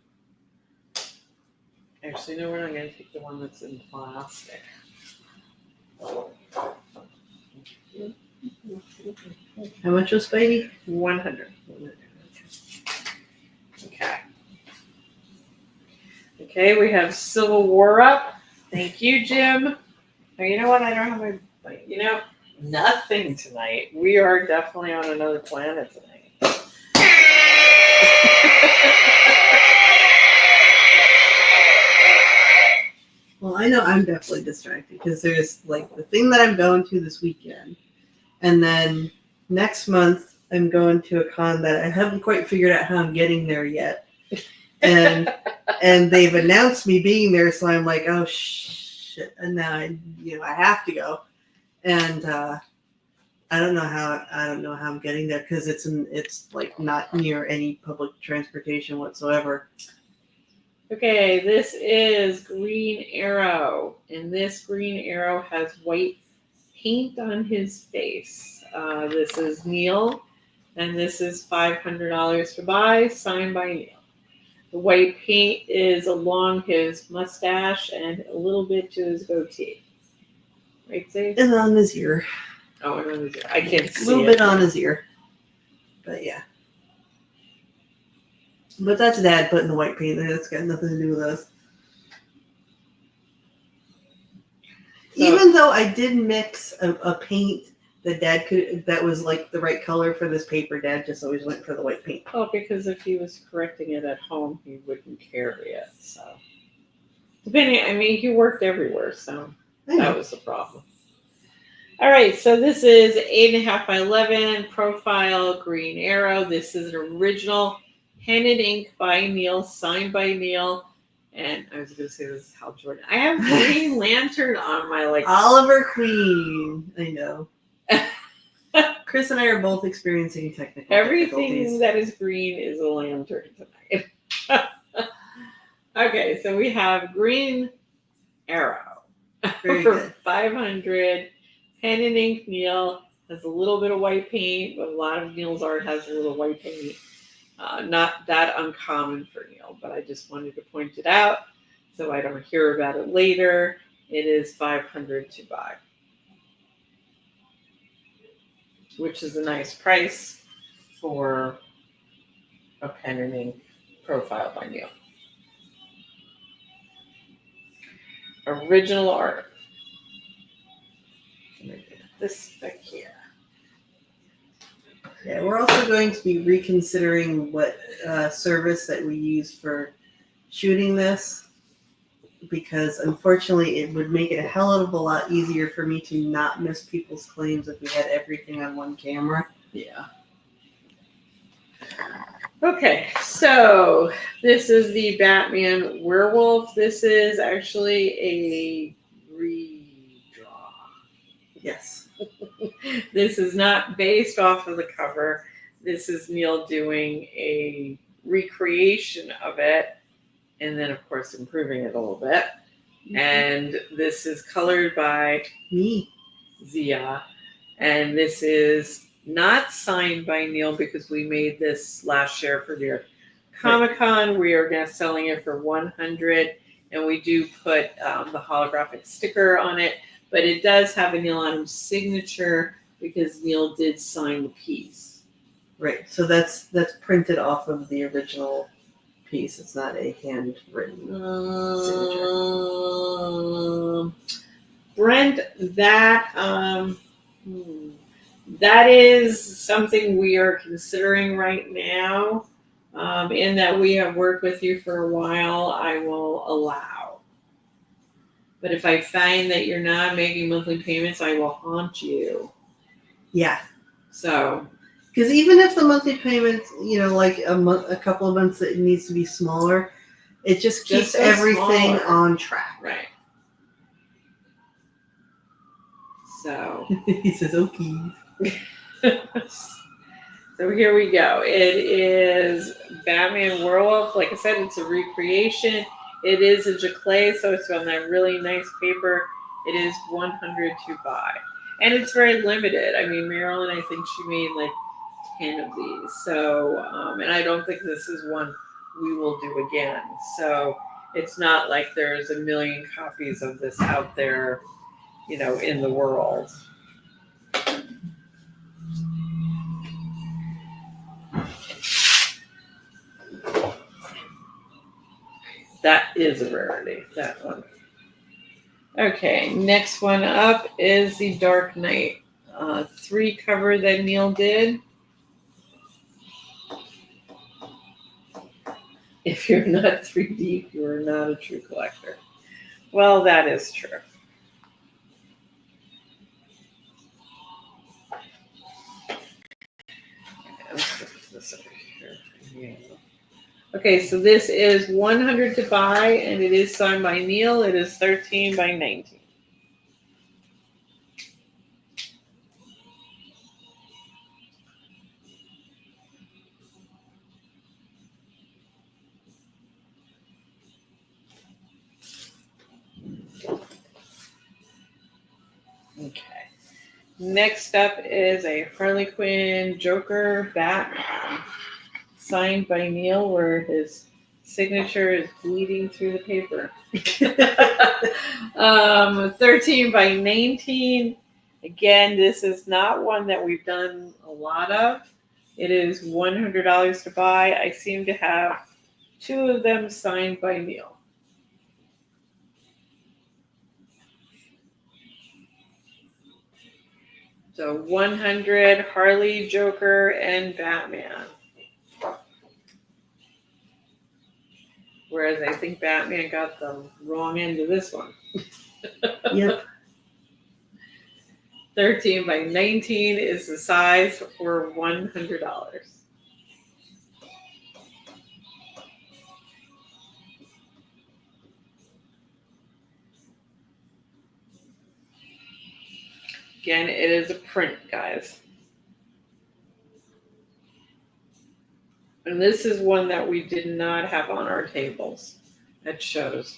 Actually, no, we're not going to take the one that's in plastic. How much was Spidey? 100. Okay. Okay, we have Civil War up. Thank you, Jim. Oh, you know what? I don't have my, nothing tonight. We are definitely on another planet tonight. Well, I know I'm definitely distracted because there's like the thing that I'm going to this weekend. And then next month, I'm going to a con that I haven't quite figured out how I'm getting there yet. And they've announced me being there, so I'm like, oh shit! And now I have to go, and I don't know how I'm getting there because it's like not near any public transportation whatsoever. Okay, this is Green Arrow, and this Green Arrow has white paint on his face. This is Neal, and this is $500 to buy, signed by Neal. The white paint is along his mustache and a little bit to his goatee. Right, Steve? And on his ear. Oh, and on his ear. I can't see a little bit on his ear. But yeah. But that's Dad putting the white paint there. That's got nothing to do with us. So, even though I did mix a paint that Dad that was like the right color for this paper, Dad just always went for the white paint. Oh, because if he was correcting it at home, he wouldn't carry it. So, he worked everywhere, so that was the problem. All right, so this is 8.5 by 11 profile Green Arrow. This is an original pen and ink by Neal, signed by Neal. And I was going to say this is Hal Jordan. I have Green Lantern on my Oliver Queen. I know. Chris and I are both experiencing technical Everything that is green is a lantern tonight. Okay, so we have Green Arrow Very for good. $500. Pen and ink Neal has a little bit of white paint, but a lot of Neal's art has a little white paint. Not that uncommon for Neal, but I just wanted to point it out so I don't hear about it later. It is $500 to buy, which is a nice price for a pen and ink profile by Neal. Original art. This back here. Yeah, we're also going to be reconsidering what service that we use for shooting this, because unfortunately it would make it a hell of a lot easier for me to not miss people's claims if we had everything on one camera. Yeah. Okay, so this is the Batman Werewolf. This is actually a redraw. Yes. This is not based off of the cover. This is Neal doing a recreation of it, and then of course improving it a little bit. Mm-hmm. And this is colored by me, Zia, and this is not signed by Neal because we made this last year for their Comic-Con. We are now selling it for $100, and we do put the holographic sticker on it. But it does have a Neal Adams signature because Neal did sign the piece. Right. So that's printed off of the original piece. It's not a handwritten signature. Brent, that is something we are considering right now. In that we have worked with you for a while, I will allow. But if I find that you're not making monthly payments, I will haunt you. Yeah. So. Because even if the monthly payments, like a couple of months, it needs to be smaller, it just keeps everything on track. Right. So He says, okay. so here we go. It is Batman Werewolf. Like I said, it's a recreation. It is a Jaclay, so it's on that really nice paper. It is 100 to buy. And it's very limited. I mean, Marilyn, I think she made like 10 of these. So, and I don't think this is one we will do again. So it's not like there's a million copies of this out there, in the world. That is a rarity, that one. Okay, next one up is the Dark Knight 3 cover that Neal did. If you're not 3D, you are not a true collector. Well, that is true. Let's put this over here. Yeah. Okay, so this is 100 to buy, and it is signed by Neal. It is 13 by 19. Okay. Next up is a Harley Quinn Joker Batman, signed by Neal, where his signature is bleeding through the paper. 13 by 19. Again, this is not one that we've done a lot of. It is $100 to buy. I seem to have 2 of them signed by Neal. So 100, Harley, Joker, and Batman. Whereas I think Batman got the wrong end of this one. Yep. 13 by 19 is the size for $100. Again, it is a print, guys. And this is one that we did not have on our tables at shows.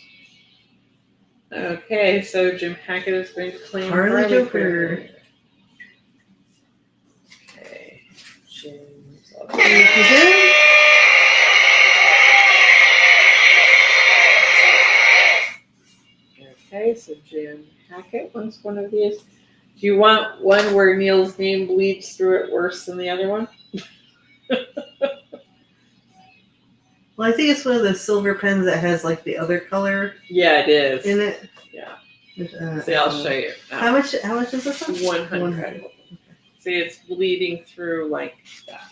Okay, so Jim Hackett is going to claim Harley Joker. Quinn. Okay, James. Thank you, Jim. Okay, so Jim Hackett wants one of these. Do you want one where Neal's name bleeds through it worse than the other one? Well, I think it's one of the silver pens that has like the other color Yeah, it is. in it. Yeah. See, See, I'll show you. How much is this one? 100. See, it's bleeding through like that.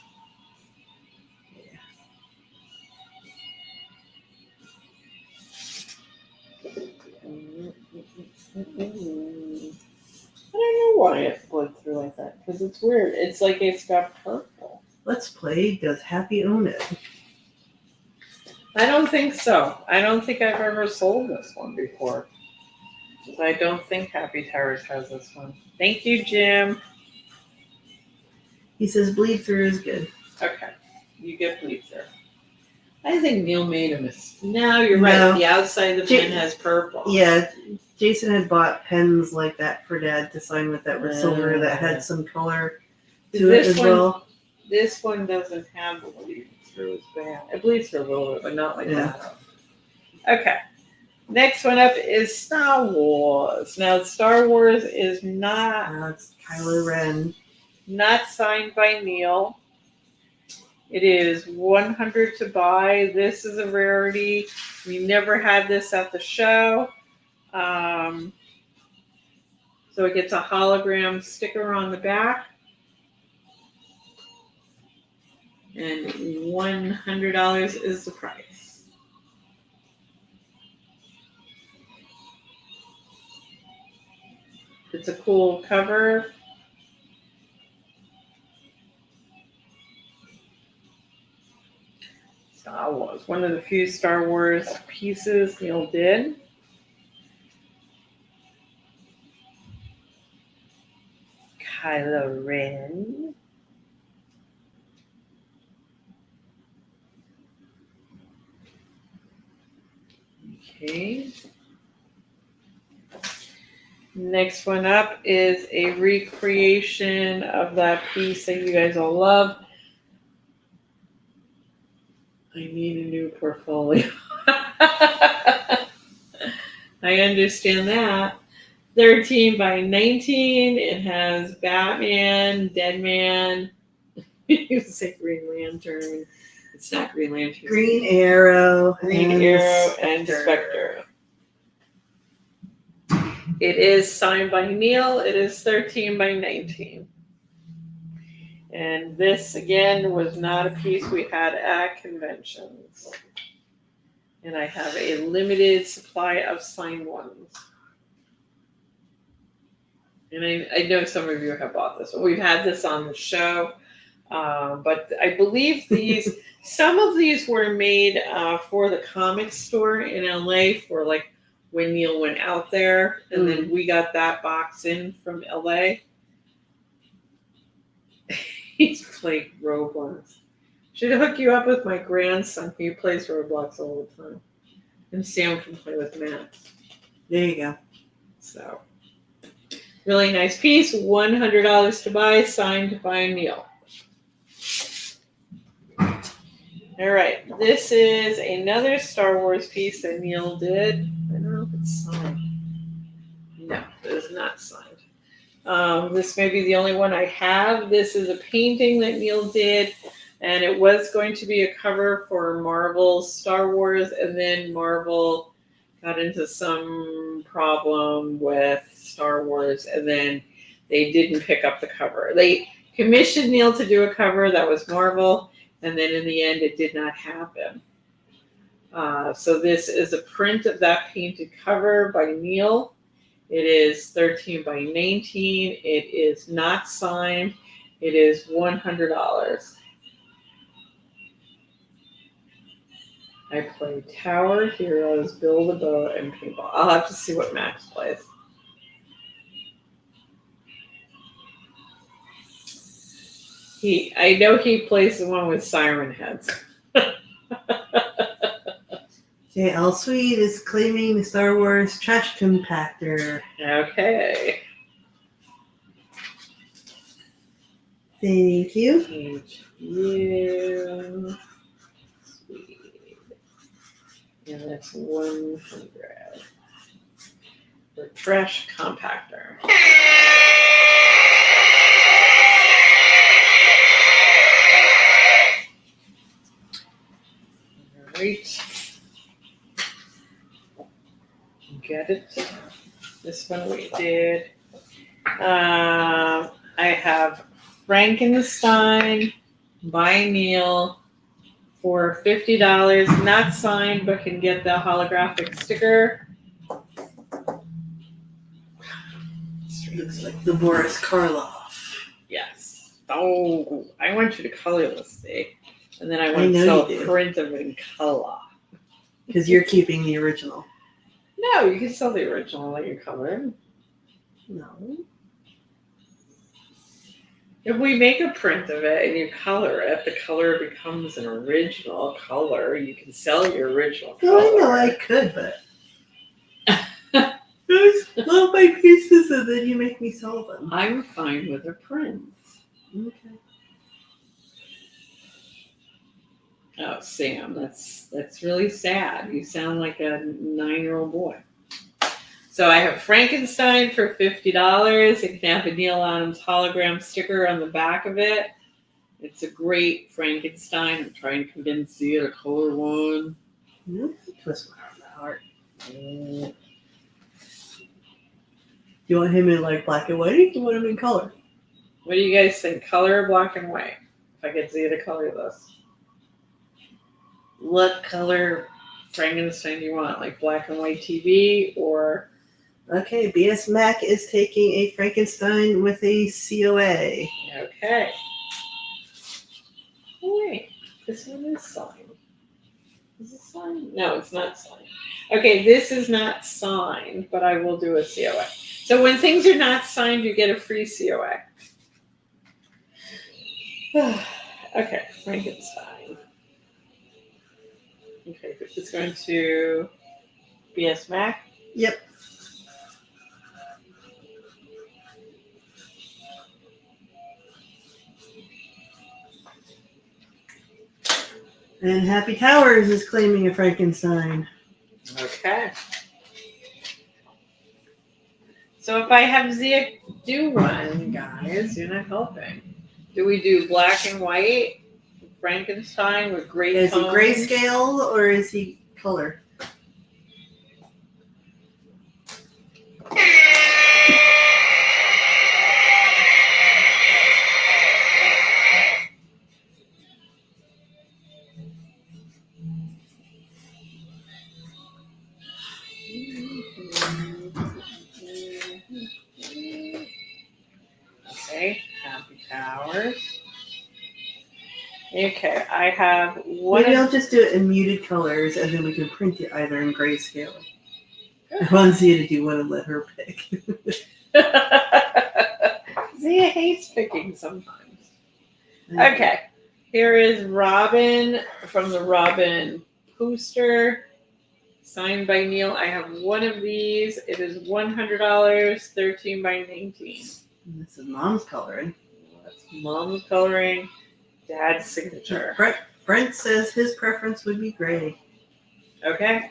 I don't know why it bled through like that, because it's weird. It's like it's got purple. Let's Play, does Happy own it? I don't think so. I don't think I've ever sold this one before. So I don't think Happy Towers has this one. Thank you, Jim. He says bleed through is good. Okay, you get bleed through. I think Neal made a mistake. No, you're No. right. The outside of the pen has purple. Yeah, Jason had bought pens like that for Dad to sign with that were silver that had some color to it as well. This one doesn't have the bleed through as bad. It bleeds through a little bit, but not like that. Okay. Next one up is Star Wars. Now, Star Wars is not It's Kylo Ren. not signed by Neal. It is 100 to buy. This is a rarity. We never had this at the show. So it gets a hologram sticker on the back. And $100 is the price. It's a cool cover. Star Wars, one of the few Star Wars pieces Neal did. Kylo Ren. Okay. Next one up is a recreation of that piece that you guys all love. I need a new portfolio. I understand that. 13 by 19. It has Batman, Deadman. You say Green Lantern. It's not Green Lantern. Green Arrow. Green Arrow and Spectre. It is signed by Neal. It is 13 by 19. And this, again, was not a piece we had at conventions. And I have a limited supply of signed ones. And I know some of you have bought this. We've had this on the show. But I believe some of these were made for the comic store in LA for like when Neal went out there. And then we got that box in from LA. He's playing Roblox. Should hook you up with my grandson. He plays Roblox all the time. And Sam can play with Matt. There you go. So, really nice piece. $100 to buy, signed by Neal. All right. This is another Star Wars piece that Neal did. I don't know if it's signed. No, it is not signed. This may be the only one I have. This is a painting that Neal did, and it was going to be a cover for Marvel's Star Wars, and then Marvel got into some problem with Star Wars, and then they didn't pick up the cover. They commissioned Neal to do a cover that was Marvel, and then in the end, it did not happen. So this is a print of that painted cover by Neal. It is 13 by 19. It is not signed. It is $100. I play Tower, Heroes, Build a Boat, and Paintball. I'll have to see what Max plays. I know he plays the one with siren heads. JL Sweet is claiming the Star Wars trash compactor. Okay. Thank you. Thank you. Sweet. And that's 100 for trash compactor. All right. Get it. This one we did. I have Frankenstein by Neal for $50. Not signed, but can get the holographic sticker. Looks like the Boris Karloff. Yes. Oh, I want you to color this thing. And then I want to sell a print of it in color. Because you're keeping the original. No, you can sell the original that you colored. No. If we make a print of it and you color it, the color becomes an original color. You can sell your original color. Well, I know I could, but I love my pieces and then you make me sell them. I'm fine with a print. Okay. Oh, Sam, that's really sad. You sound like a 9-year-old boy. So I have Frankenstein for $50. It can have a Neal Adams hologram sticker on the back of it. It's a great Frankenstein. I'm trying to convince you to color one. Twist my arm that hard. You want him in like black and white? Or you want him in color? What do you guys think? Color or black and white? If I could see you to color this. What color Frankenstein do you want? Like black and white TV or... Okay, BS Mac is taking a Frankenstein with a COA. Okay. Oh, wait. This one is signed. Is it signed? No, it's not signed. Okay, this is not signed, but I will do a COA. So when things are not signed, you get a free COA. Okay, Frankenstein. Okay, it's going to BS Mac. Yep. And Happy Towers is claiming a Frankenstein. Okay. So if I have Zia do one, guys, you're not helping. Do we do black and white Frankenstein with gray Is he tones? grayscale or is he color? Okay, Happy Towers. Okay, I have one. Maybe I'll just do it in muted colors and then we can print it either in grayscale. I want Zia to do one and let her pick. Zia hates picking sometimes. Okay, here is Robin from the Robin poster, signed by Neal. I have one of these. It is $100, 13 by 19. This is Mom's coloring. That's Mom's coloring, Dad's signature. Brent says his preference would be gray. Okay.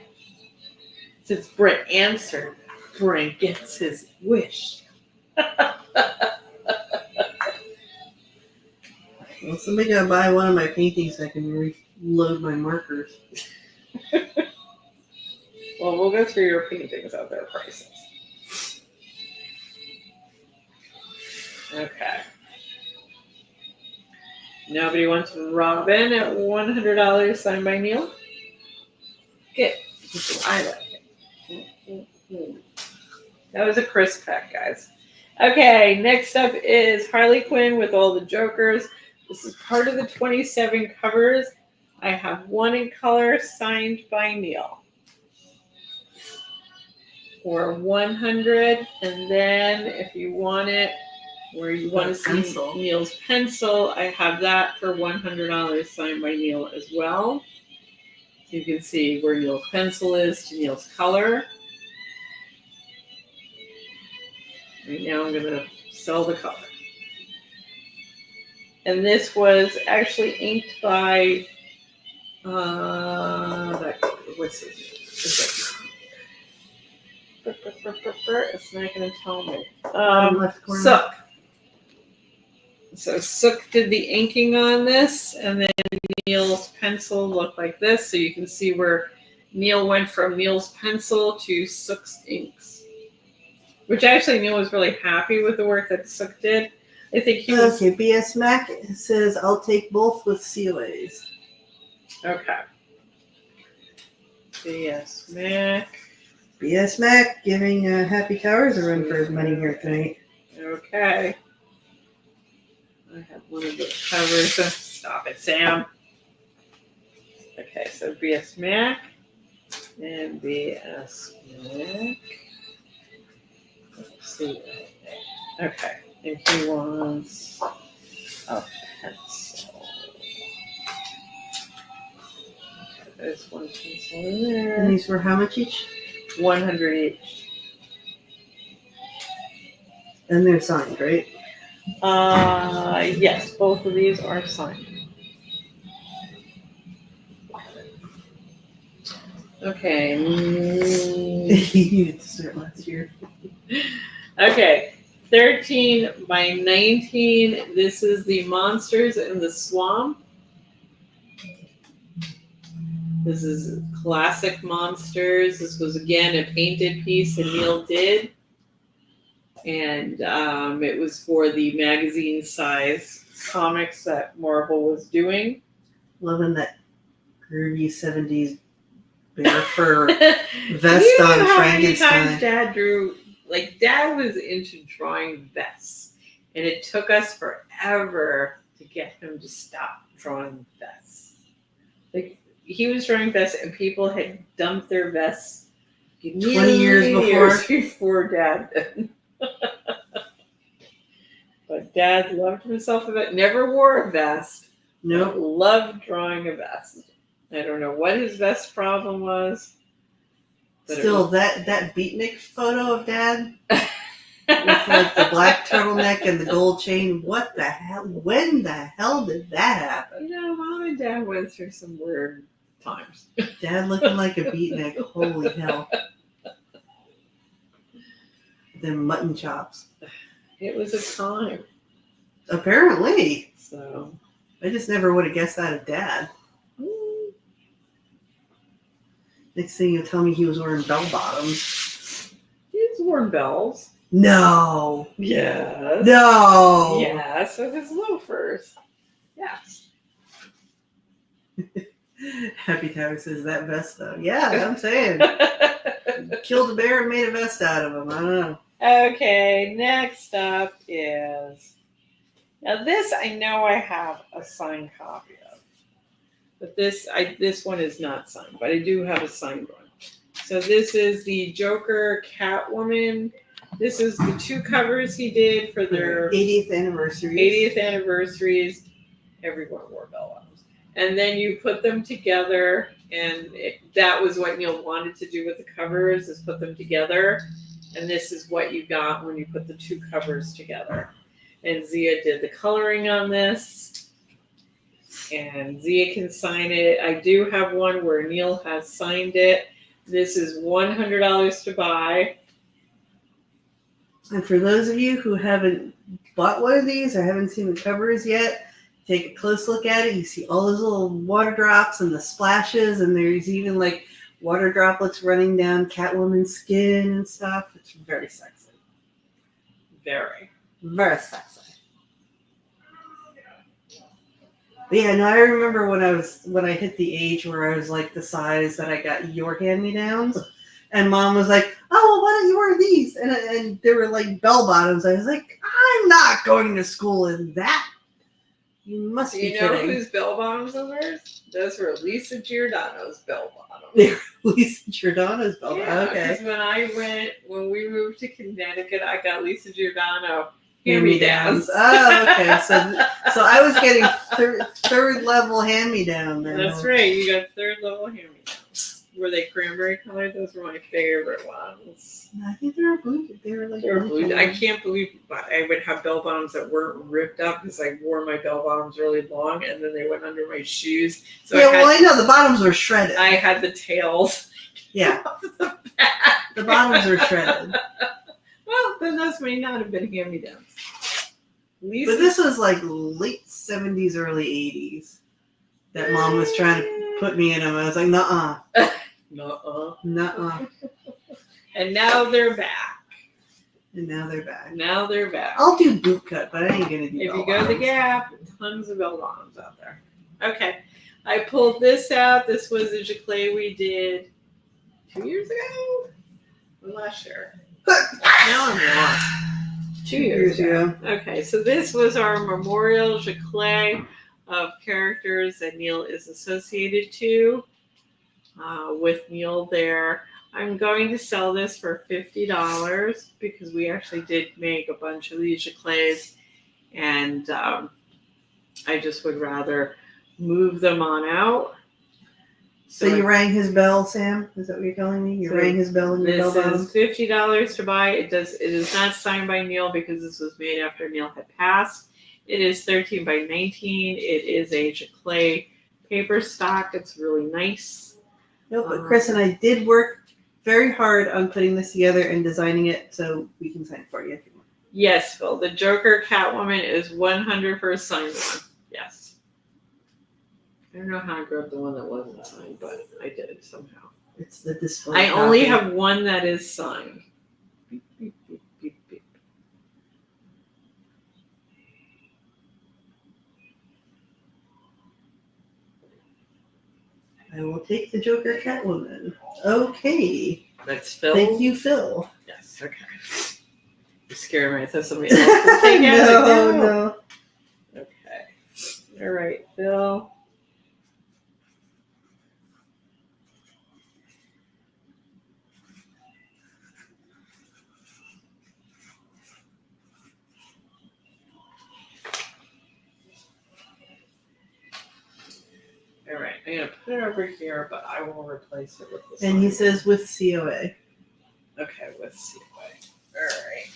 Since Brent answered, Brent gets his wish. Well, somebody gotta buy one of my paintings so I can reload my markers. Well, we'll go through your paintings at their prices. Okay. Nobody wants Robin at $100 signed by Neal? Good. I like it. That was a crisp pack, guys. Okay, next up is Harley Quinn with all the Jokers. This is part of the 27 covers. I have one in color signed by Neal for $100, and then if you want it where you want to see Neal's pencil, I have that for $100 signed by Neal as well. So you can see where Neal's pencil is to Neal's color. Right now I'm going to sell the color. And this was actually inked by, what's his name? It's not going to tell me. Sook. So Sook did the inking on this, and then Neal's pencil looked like this. So you can see where Neal went from Neal's pencil to Sook's inks. Which actually Neal was really happy with the work that Sook did. I think he was... Okay, BS Mac says, I'll take both with COAs. Okay. BS Mac. BS Mac giving Happy Towers a run for his money here tonight. Okay. I have one of the covers. Stop it, Sam. Okay, so BS Mac and BS Mac. Let's see. Okay, and he wants a pencil. Okay, there's one pencil in there. And these were how much each? 100 each. And they're signed, right? Yes, both of these are signed. Okay. You did start last year. Okay. 13 by 19. This is the Monsters in the Swamp. This is classic Monsters. This was again a painted piece that Neal did. And it was for the magazine size comics that Marvel was doing. Loving that groovy 70s bear fur vest on how Frankenstein. many times Dad drew? Like, Dad was into drawing vests. And it took us forever to get him to stop drawing vests. Like, he was drawing vests and people had dumped their vests 20 years before Dad did. But Dad loved himself a bit. Never wore a vest. Nope. But loved drawing a vest. I don't know what his vest problem was. But Still, that beatnik photo of Dad with like the black turtleneck and the gold chain. What the hell? When the hell did that happen? Mom and Dad went through some weird times. Dad looking like a beatnik. Holy hell. Them mutton chops. It was a time. Apparently. So. I just never would have guessed that of Dad. Next thing you'll tell me he was wearing bell bottoms. He's worn bells. No. Yes. No. Yes, with his loafers. Yes. Happy Tabby says that vest though. Yeah, I'm saying. Killed a bear and made a vest out of him. I don't know. Okay, next up is, now this I know I have a signed copy of, but this one is not signed, but I do have a signed one. So this is the Joker Catwoman. This is the 2 covers he did for their 80th anniversary. 80th anniversaries. Everyone wore bell bottoms. And then you put them together, and that was what Neal wanted to do with the covers, is put them together. And this is what you got when you put the 2 covers together. And Zia did the coloring on this. And Zia can sign it. I do have one where Neal has signed it. This is $100 to buy. And for those of you who haven't bought one of these or haven't seen the covers yet, take a close look at it. You see all those little water drops and the splashes, and there's even like water droplets running down Catwoman's skin and stuff. It's very sexy. Very. Very sexy. But yeah, no, I remember when I hit the age where I was like the size that I got your hand-me-downs, and Mom was like, "Oh, well, why don't you wear these?" And they were like bell bottoms. I was like, "I'm not going to school in that. You must be You know kidding." whose bell bottoms those were? Those were Lisa Giordano's bell bottoms. Lisa Giordano's bell bottoms. Yeah, Okay. because when we moved to Connecticut, I got Lisa Giordano hand-me-downs. Oh, okay. So I was getting third level hand-me-down then. That's right. You got 3rd level hand-me-downs. Were they cranberry colored? Those were my favorite ones. I think they were blue. They were like blue. I can't believe I would have bell bottoms that weren't ripped up because I wore my bell bottoms really long and then they went under my shoes. So yeah, I know the bottoms were shredded. I had the tails. Yeah. The bottoms are shredded. Well, then those may not have been hand-me-downs. But this was like late 70s, early 80s that Mom was trying to put me in them. I was like, nuh-uh. Nuh-uh. Nuh-uh. And now they're back. And now they're back. Now they're back. I'll do boot cut, but I ain't going to do If bell you go to the bottoms. Gap, tons of bell bottoms out there. Okay. I pulled this out. This was a Giclée we did 2 years ago? Or last year? Now I'm lost. 2 years ago. Okay, so this was our memorial Giclée of characters that Neal is associated to, with Neal there. I'm going to sell this for $50 because we actually did make a bunch of these Giclées, and I just would rather move them on out. So you rang his bell, Sam? Is that what you're telling me? You rang his bell in your bell bottom? This is $50 to buy. It is not signed by Neal because this was made after Neal had passed. It is 13 by 19. It is a Giclée paper stock. It's really nice. No, but Chris and I did work very hard on putting this together and designing it so we can sign it for you if you want. Yes, Phil. The Joker Catwoman is 100% signed one. Yes. I don't know how I grabbed the one that wasn't signed, but I did somehow. It's the display. I only have one that is signed. Beep, beep, beep, beep, beep. I will take the Joker Catwoman. Okay. That's Phil. Thank you, Phil. Yes, okay. You scared me. I thought somebody else would take it. No. Okay. All right, Phil. I'm gonna put it over here, but I will replace it with the And he sign. says with COA. Okay, let's see. All right.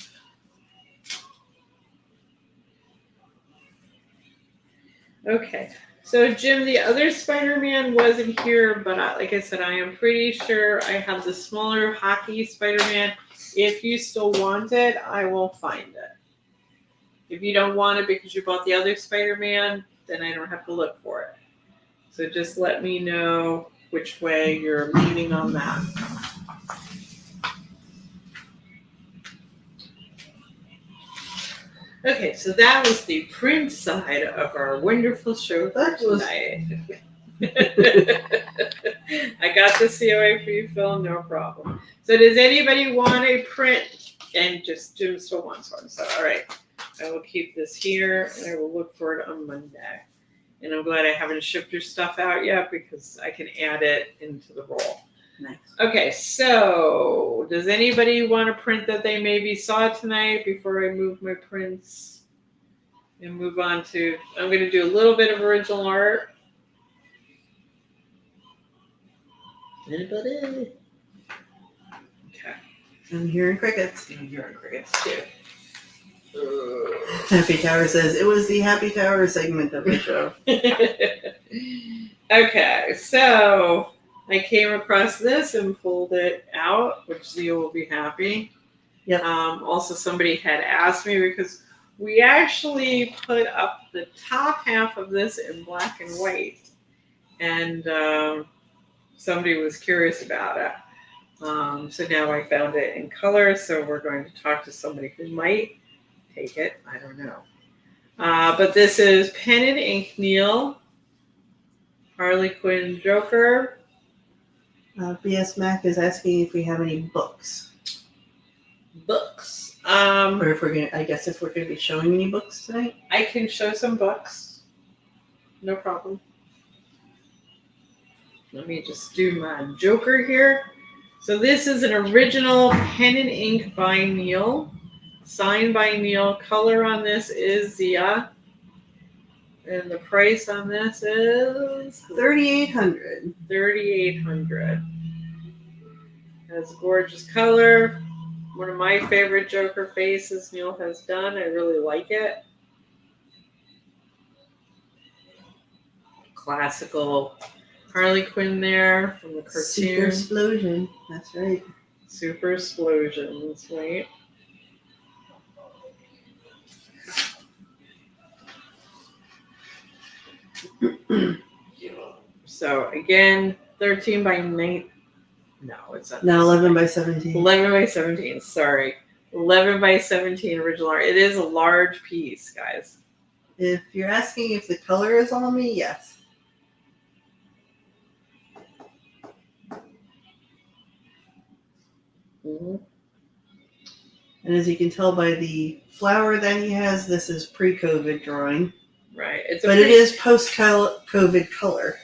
Okay. So Jim, the other Spider-Man wasn't here, but like I said, I am pretty sure I have the smaller hockey Spider-Man. If you still want it, I will find it. If you don't want it because you bought the other Spider-Man, then I don't have to look for it. So just let me know which way you're leaning on that. Okay, so that was the print side of our wonderful show for tonight. I got the COA for you, Phil, no problem. So does anybody want a print? And just Jim still wants one. So all right, I will keep this here and I will look for it on Monday. And I'm glad I haven't shipped your stuff out yet because I can add it into the roll. Nice. Okay, so does anybody want a print that they maybe saw tonight before I move my prints and move on to, I'm going to do a little bit of original art. Anybody? Okay. I'm hearing crickets. I'm hearing crickets too. Happy Tower says it was the Happy Tower segment of the show. Okay, so I came across this and pulled it out, which Neal will be happy. Yep. Also, somebody had asked me because we actually put up the top half of this in black and white, and somebody was curious about it. So now I found it in color, so we're going to talk to somebody who might take it. I don't know. But this is pen and ink Neal, Harley Quinn Joker. BS Mac is asking if we have any books. Books. Or if we're gonna, I guess if we're gonna be showing any books tonight. I can show some books. No problem. Let me just do my Joker here. So this is an original pen and ink by Neal. Signed by Neal. Color on this is Zia. And the price on this is $3,800. $3,800. Has gorgeous color. One of my favorite Joker faces Neal has done. I really like it. Classical Harley Quinn there from the cartoon. Super Explosion. That's right. Super Explosions, right? So again, 13 by 9. No, it's not. No, 11 by 17. 11 by 17. Sorry, 11 by 17 original art. It is a large piece, guys. If you're asking if the color is on me, yes. Mm-hmm. And as you can tell by the flower that he has, this is pre-COVID drawing. Right. It is post-COVID color.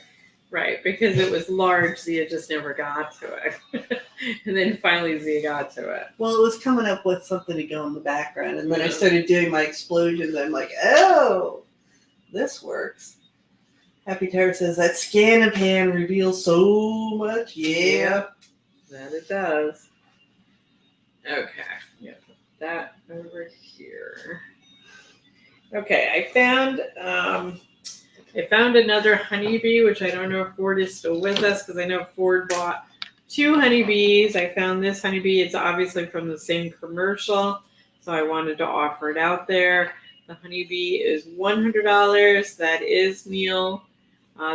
Right, because it was large, Zia just never got to it. And then finally Zia got to it. Well, it was coming up with something to go in the background. And then I started doing my explosions. I'm like, oh, this works. Happy Tower says that scan and pan reveals so much. Yeah. That it does. Okay. Yeah, put that over here. Okay, I found another honeybee, which I don't know if Ford is still with us because I know Ford bought 2 honeybees. I found this honeybee. It's obviously from the same commercial, so I wanted to offer it out there. The honeybee is $100. That is Neal.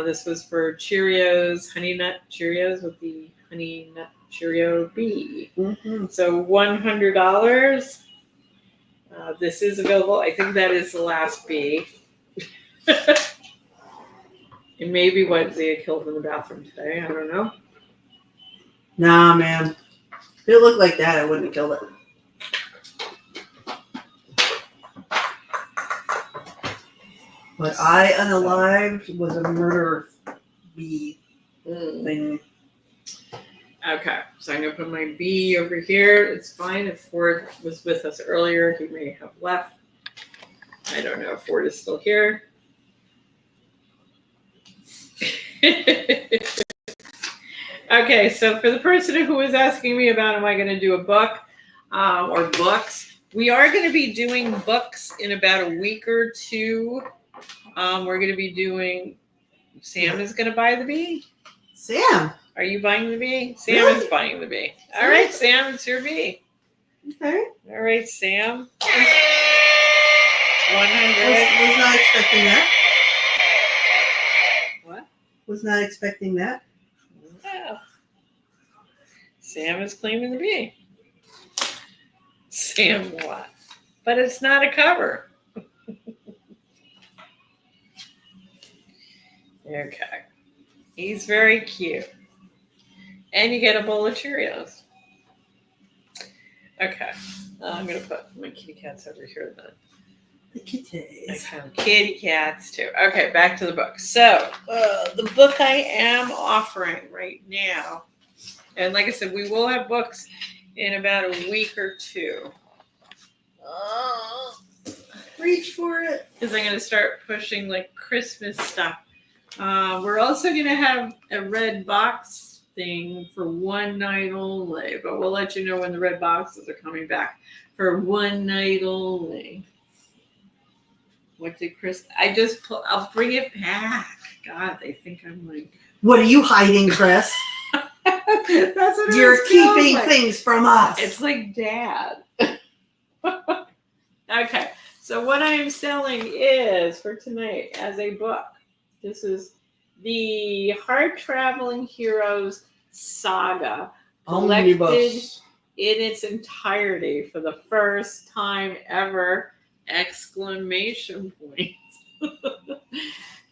This was for Cheerios, Honey Nut Cheerios with the Honey Nut Cheerio bee. Mm-hmm. So $100. This is available. I think that is the last bee. It may be what Zia killed in the bathroom today. I don't know. Nah, man. If it looked like that, I wouldn't have killed it. But I unalived was a murder bee thing. Okay, so I'm going to put my bee over here. It's fine. If Ford was with us earlier, he may have left. I don't know if Ford is still here. Okay, so for the person who was asking me about, am I going to do a book or books? We are going to be doing books in about a week or two. We're going to be doing. Sam is going to buy the bee. Sam, are you buying the bee? Sam really? is buying the bee. All right, Sam, it's your bee. Okay. All right, Sam. 100. Was not expecting that. What? Was not expecting that. Wow. Sam is claiming the bee. Sam what? But it's not a cover. Okay. He's very cute. And you get a bowl of Cheerios. Okay. I'm going to put my kitty cats over here then. The kitties. I found kitty cats too. Okay, back to the book. So, the book I am offering right now, and like I said, we will have books in about a week or two. Reach for it. Because I'm going to start pushing like Christmas stuff. We're also going to have a red box thing for one night only, but we'll let you know when the red boxes are coming back for one night only. What did Chris? I'll bring it back. God, they think I'm like. What are you hiding, Chris? That's what You're keeping like. things from us. It's like Dad. Okay, so what I am selling is for tonight as a book. This is the Hard Traveling Heroes Saga, collected Omnibus. in its entirety for the first time ever! Exclamation point.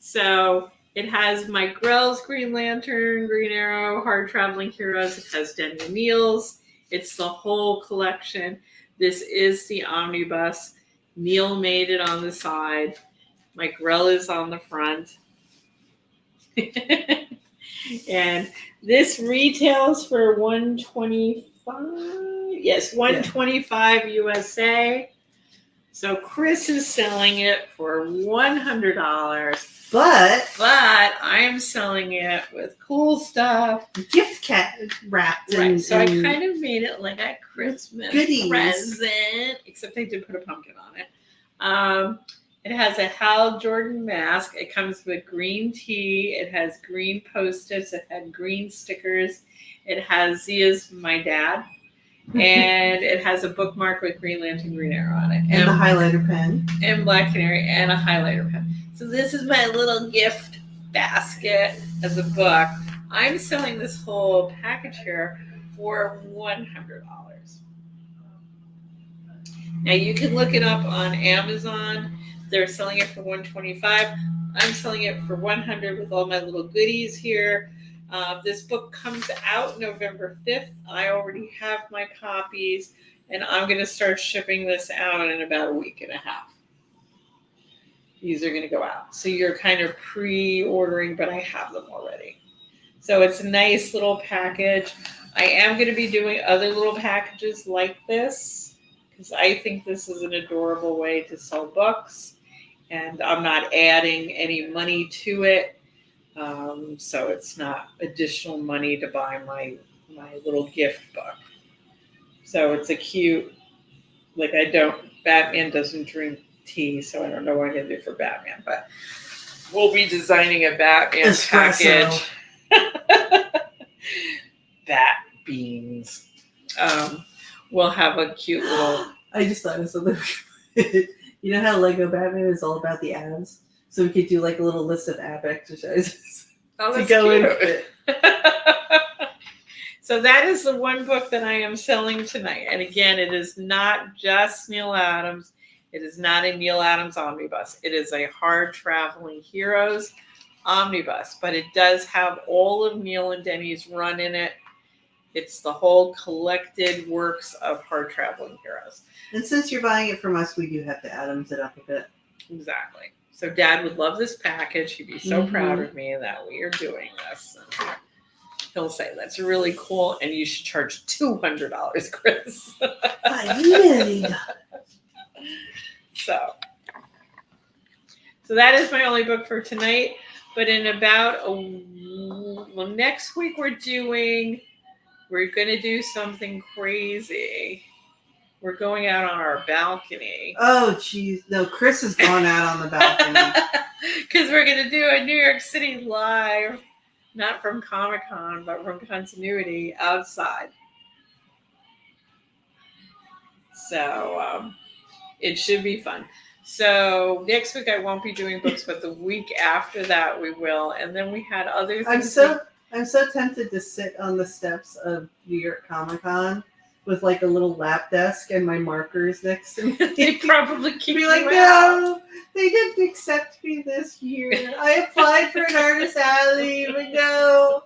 So it has Mike Grell's Green Lantern, Green Arrow, Hard Traveling Heroes. It has Daniel Neal's. It's the whole collection. This is the omnibus. Neal made it on the side. Mike Grell is on the front. And this retails for $125. Yes, $125 USA. So Chris is selling it for $100. But I am selling it with cool stuff. Gift cat wrapped. Right. So I kind of made it like a Christmas goodies. present. Except I did put a pumpkin on it. It has a Hal Jordan mask. It comes with green tea. It has green Post-its. It had green stickers. It has Zia's My Dad. And it has a bookmark with Green Lantern, Green Arrow on it. And the highlighter pen. And Black Canary and a highlighter pen. So this is my little gift basket as a book. I'm selling this whole package here for $100. Now you can look it up on Amazon. They're selling it for $125. I'm selling it for $100 with all my little goodies here. This book comes out November 5th. I already have my copies, and I'm going to start shipping this out in about a week and a half. These are going to go out. So you're kind of pre-ordering, but I have them already. So it's a nice little package. I am going to be doing other little packages like this because I think this is an adorable way to sell books, and I'm not adding any money to it. So it's not additional money to buy my little gift book. So it's a cute, Batman doesn't drink tea, so I don't know what I'm going to do for Batman, but we'll be designing a Batman package. Bat beans. We'll have a cute little... I just thought of something. You know how Lego Batman is all about the abs? So we could do like a little list of ab exercises to go cute. into it. So that is the one book that I am selling tonight. And again, it is not just Neal Adams. It is not a Neal Adams omnibus. It is a Hard Traveling Heroes omnibus. But it does have all of Neal and Denny's run in it. It's the whole collected works of Hard Traveling Heroes. And since you're buying it from us, we do have to Adams it up a bit. Exactly. So Dad would love this package. He'd be so proud of me that we are doing this. And he'll say, that's really cool, and you should charge $200, Chris. So that is my only book for tonight. But in about next week we're going to do something crazy. We're going out on our balcony. Oh, jeez. No, Chris has gone out on the balcony. Because we're going to do a New York City live, not from Comic-Con, but from Continuity outside. So it should be fun. So next week I won't be doing books, but the week after that we will. And then we had other things. I'm so tempted to sit on the steps of New York Comic-Con with like a little lap desk and my markers next to me. They probably keep be like, you no, out. they didn't accept me this year. I applied for an artist alley, but no,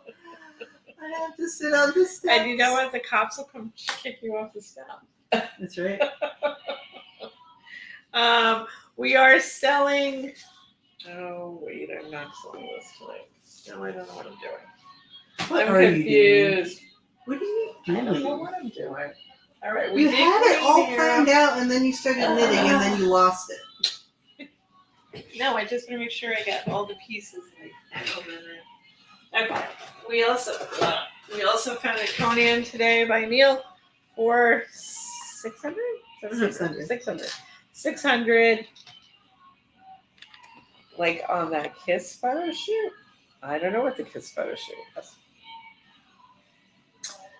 I have to sit on the steps. And you know what? The cops will come kick you off the steps. That's right. We are selling. Oh wait, I'm not selling this tonight. No, I don't know what I'm doing. What I'm are confused. you doing? What are you doing? I don't know what I'm doing. All right, You had it all planned out, and then you started knitting, and then you lost it. No, I just want to make sure I got all the pieces. Okay. We also found a Conan today by Neal for 600. 600. Like on that Kiss photo shoot. I don't know what the Kiss photo shoot was.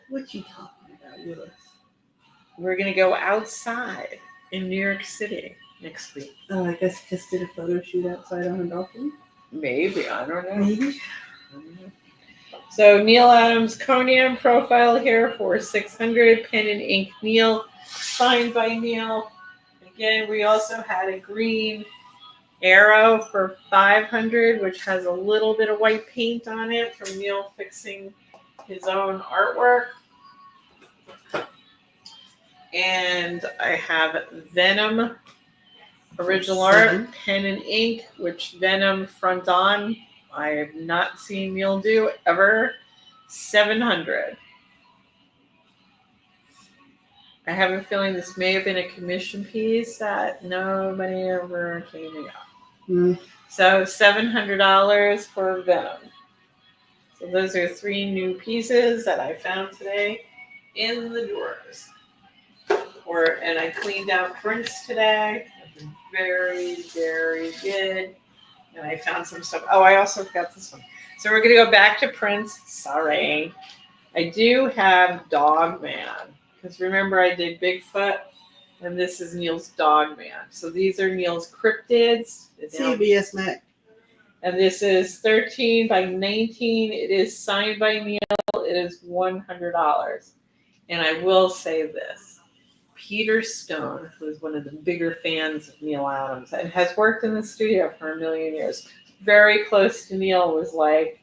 What you talking about, Willis? We're gonna go outside in New York City next week. Oh, I guess Kiss did a photo shoot outside on a balcony. Maybe, I don't know. Maybe. So Neal Adams Conan profile here for 600. Pen and ink Neal, signed by Neal. Again, we also had a green arrow for 500, which has a little bit of white paint on it from Neal fixing his own artwork. And I have Venom original art, pen and ink, which Venom front on. I have not seen Neal do ever. 700. I have a feeling this may have been a commission piece that nobody ever came to get. So $700 for Venom. So those are 3 new pieces that I found today in the drawers. And I cleaned out prints today. Very, very good. And I found some stuff. Oh, I also got this one. So we're going to go back to prints. Sorry. I do have Dog Man. Because remember I did Bigfoot. And this is Neal's Dog Man. So these are Neal's cryptids. CBS Mac. And this is 13 by 19. It is signed by Neal. It is $100. And I will say this. Peter Stone, who is one of the bigger fans of Neal Adams and has worked in the studio for a million years, very close to Neal, was like,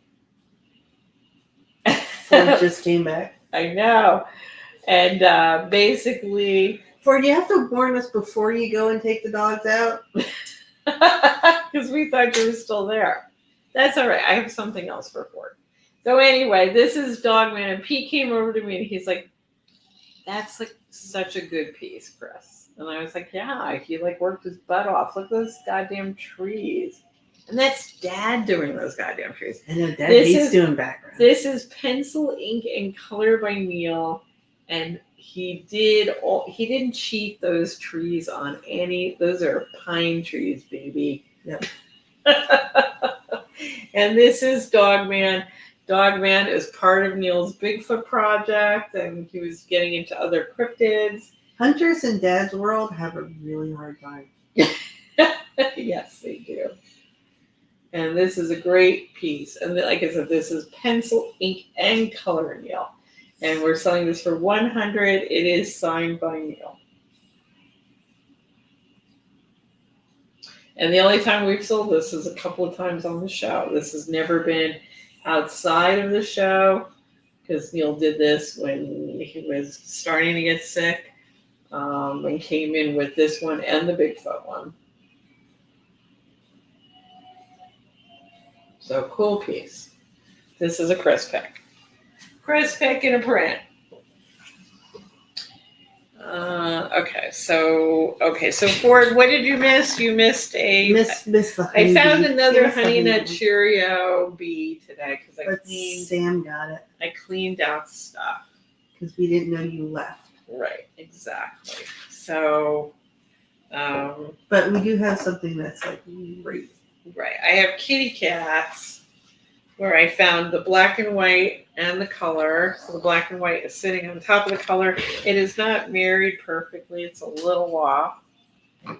Ford just came back. I know. And basically, Ford, you have to warn us before you go and take the dogs out. because we thought you were still there. That's all right. I have something else for Ford. So anyway, this is Dogman, and Pete came over to me and he's like, "That's like such a good piece, Chris." And I was like, "Yeah, he like worked his butt off. Look at those goddamn trees." And that's Dad doing those goddamn trees. I know Dad hates doing background. This is pencil, ink, and color by Neal, and he didn't cheat those trees on any. Those are pine trees, baby. Yep. And this is Dogman. Dogman is part of Neal's Bigfoot project, and he was getting into other cryptids. Hunters in Dad's world have a really hard time. Yes, they do. And this is a great piece. And like I said, this is pencil, ink, and color Neal. And we're selling this for $100. It is signed by Neal. And the only time we've sold this is a couple of times on the show. This has never been outside of the show, because Neal did this when he was starting to get sick, and came in with this one and the Bigfoot one. So cool piece. This is a Chris pick. Chris pick in a print. Okay, so Ford, what did you miss? You missed a. Miss the I honey found bee. another Miss the Honey Nut bee. Cheerio bee today because But Sam got it I cleaned out stuff. because we didn't know you left. Right, exactly. So, But we do have something that's like great. right, I have kitty cats where I found the black and white and the color. So the black and white is sitting on top of the color. It is not married perfectly. It's a little off. I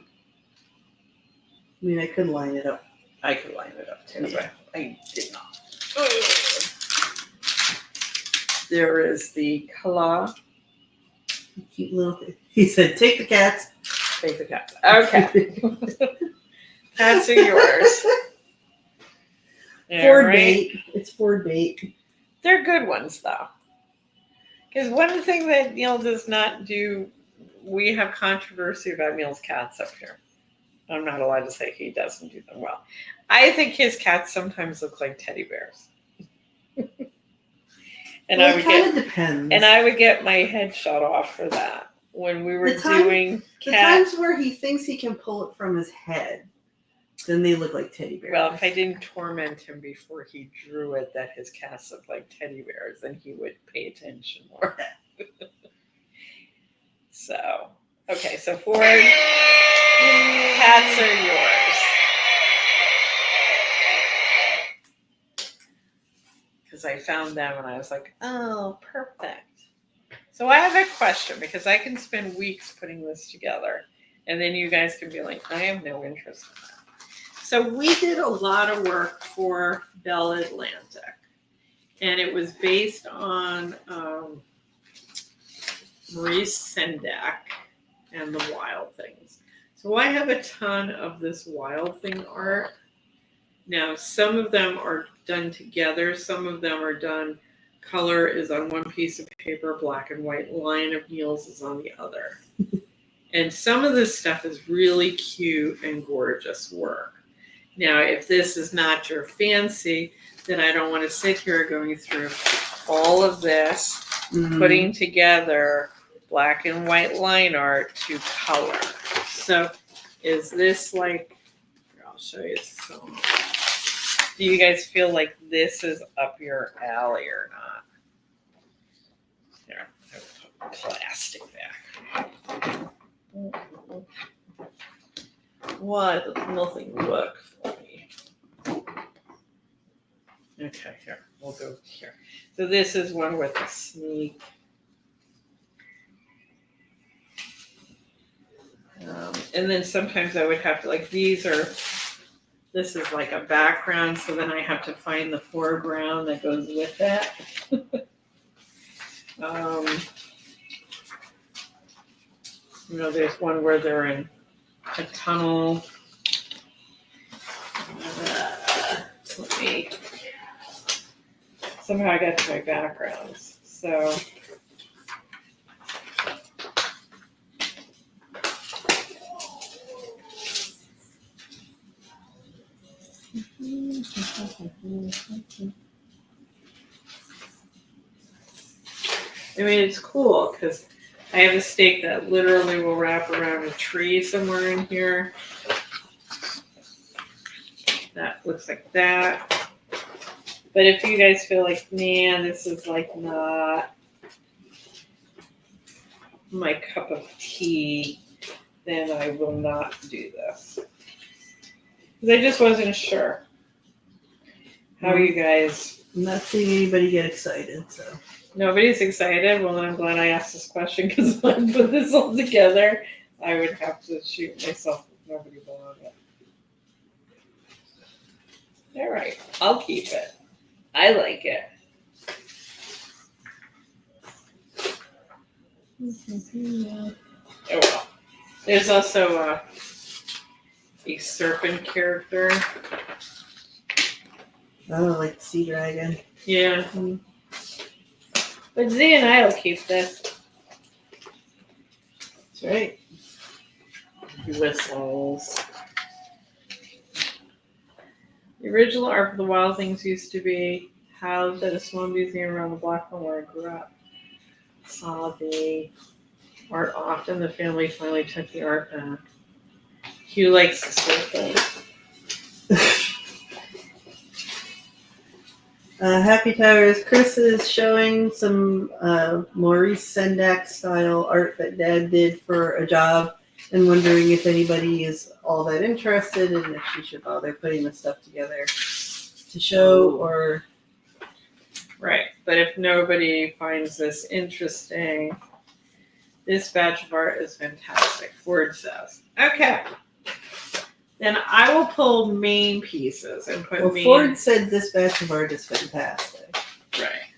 mean, I could line it up. I could line it up too, Yeah. but I did not. There is the color. Cute little thing. He said, "Take the cats." Take the cat. Okay. Cats are yours. Ford Right? bait. It's Ford bait. They're good ones though. Because one thing that Neal does not do, we have controversy about Neal's cats up here. I'm not allowed to say he doesn't do them well. I think his cats sometimes look like teddy bears. And Well, it kind of depends. And I would get my head shot off for that when we were doing the cat. times where he thinks he can pull it from his head, then they look like teddy bears. Well, if I didn't torment him before he drew it that his cats looked like teddy bears, then he would pay attention more. So, okay, so Ford, cats are yours. Because I found them and I was like, oh, perfect. So I have a question because I can spend weeks putting this together and then you guys can be like, I have no interest in that. So we did a lot of work for Bell Atlantic and it was based on Maurice Sendak and the Wild Things. So I have a ton of this Wild Thing art. Now, some of them are done together. Some of them are done, color is on one piece of paper, black and white, line of Neal's is on the other. And some of this stuff is really cute and gorgeous work. Now, if this is not your fancy, then I don't want to sit here going through all of this, putting together black and white line art to color. So is this like, here, I'll show you some. Do you guys feel like this is up your alley or not? Here, I will put plastic back. Why does nothing work for me? Okay, here, we'll go here. So this is one with a snake. And then sometimes I would have to, like, this is like a background, so then I have to find the foreground that goes with that. There's one where they're in a tunnel. Somehow I got to my backgrounds. So I mean, it's cool because I have a stake that literally will wrap around a tree somewhere in here. That looks like that. But if you guys feel like, man, this is like not my cup of tea, then I will not do this. Because I just wasn't sure how you guys. I'm not seeing anybody get excited, so. Nobody's excited. Well, I'm glad I asked this question because when I put this all together, I would have to shoot myself if nobody bought it. All right, I'll keep it. I like it. Oh well. There's also a serpent character. Oh, like the sea dragon. Yeah. But Z and I will keep this. That's right. He whistles. The original art for the Wild Things used to be housed at a small museum around the block from where I grew up. Saw the Art often. The family finally took the art back. Hugh likes the circle. Happy Towers. Chris is showing some Maurice Sendak style art that Dad did for a job, and wondering if anybody is all that interested and if she should bother putting the stuff together to show or. Right, but if nobody finds this interesting, this batch of art is fantastic. Ford says. Okay. Then I will pull main pieces and put Well, main. Ford said this batch of art is fantastic. Right.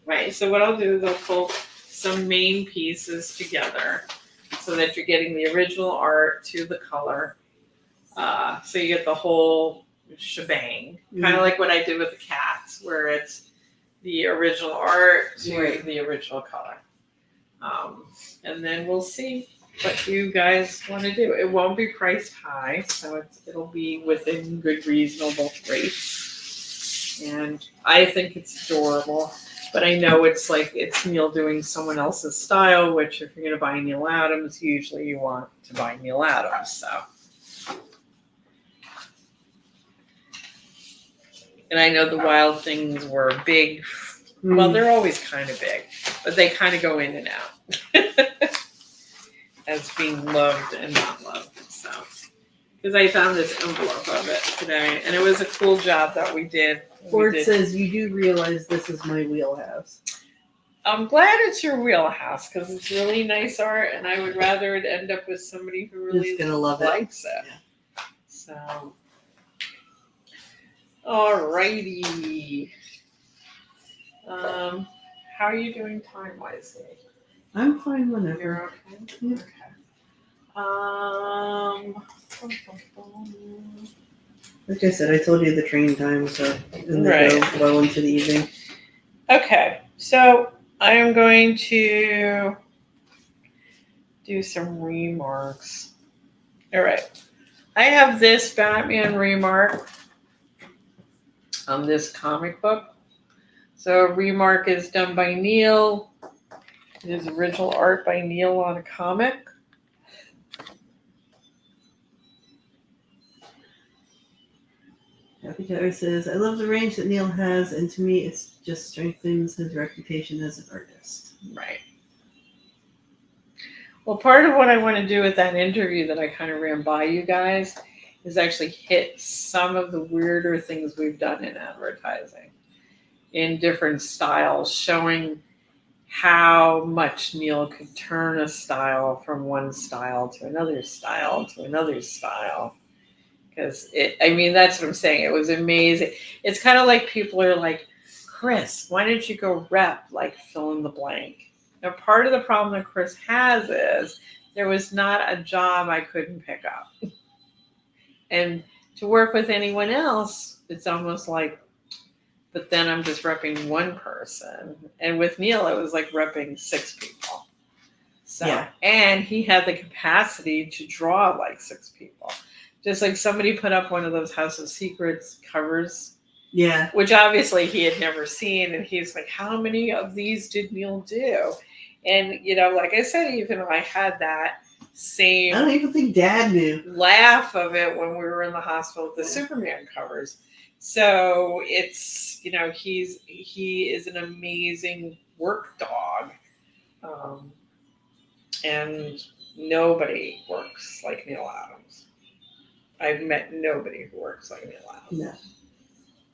Right. So what I'll do is I'll pull some main pieces together so that you're getting the original art to the color. So you get the whole shebang. Kind of like what I did with the cats, where it's the original art to the original color. And then we'll see what you guys want to do. It won't be priced high, so it'll be within good, reasonable rates. And I think it's adorable, but I know it's Neal doing someone else's style, which if you're going to buy Neal Adams, usually you want to buy Neal Adams. So. And I know the Wild Things were big. Well, they're always kind of big, but they kind of go in and out as being loved and not loved. So, because I found this envelope of it today, and it was a cool job that we did. Ford says you do realize this is my wheelhouse. I'm glad it's your wheelhouse because it's really nice art, and I would rather it end up with somebody who really gonna love likes it. Yeah. So, alrighty. How are you doing time-wise, Dave? I'm fine whenever. You're okay? Yeah. Okay. Like I said, I told you the train time, so and they go well into the evening. Okay, so I am going to do some remarks. All right. I have this Batman remark on this comic book. So a remark is done by Neal. It is original art by Neal on a comic. Happy Tower says, I love the range that Neal has, and to me it just strengthens his reputation as an artist. Right. Well, part of what I want to do with that interview that I kind of ran by you guys is actually hit some of the weirder things we've done in advertising in different styles, showing how much Neal could turn a style from one style to another style to another style. Because that's what I'm saying. It was amazing. It's kind of like people are like, Chris, why didn't you go rep like fill in the blank? Now, part of the problem that Chris has is there was not a job I couldn't pick up. And to work with anyone else, it's almost like, but then I'm just repping one person. And with Neal, it was like repping 6 people. So, yeah. And he had the capacity to draw like 6 people. Just like somebody put up one of those House of Secrets covers. Yeah. Which obviously he had never seen. And he's like, how many of these did Neal do? And, like I said, even I had that same... I don't even think Dad knew. ...laugh of it when we were in the hospital with the Superman covers. So it's, he is an amazing work dog. And nobody works like Neal Adams. I've met nobody who works like Neal Adams. No.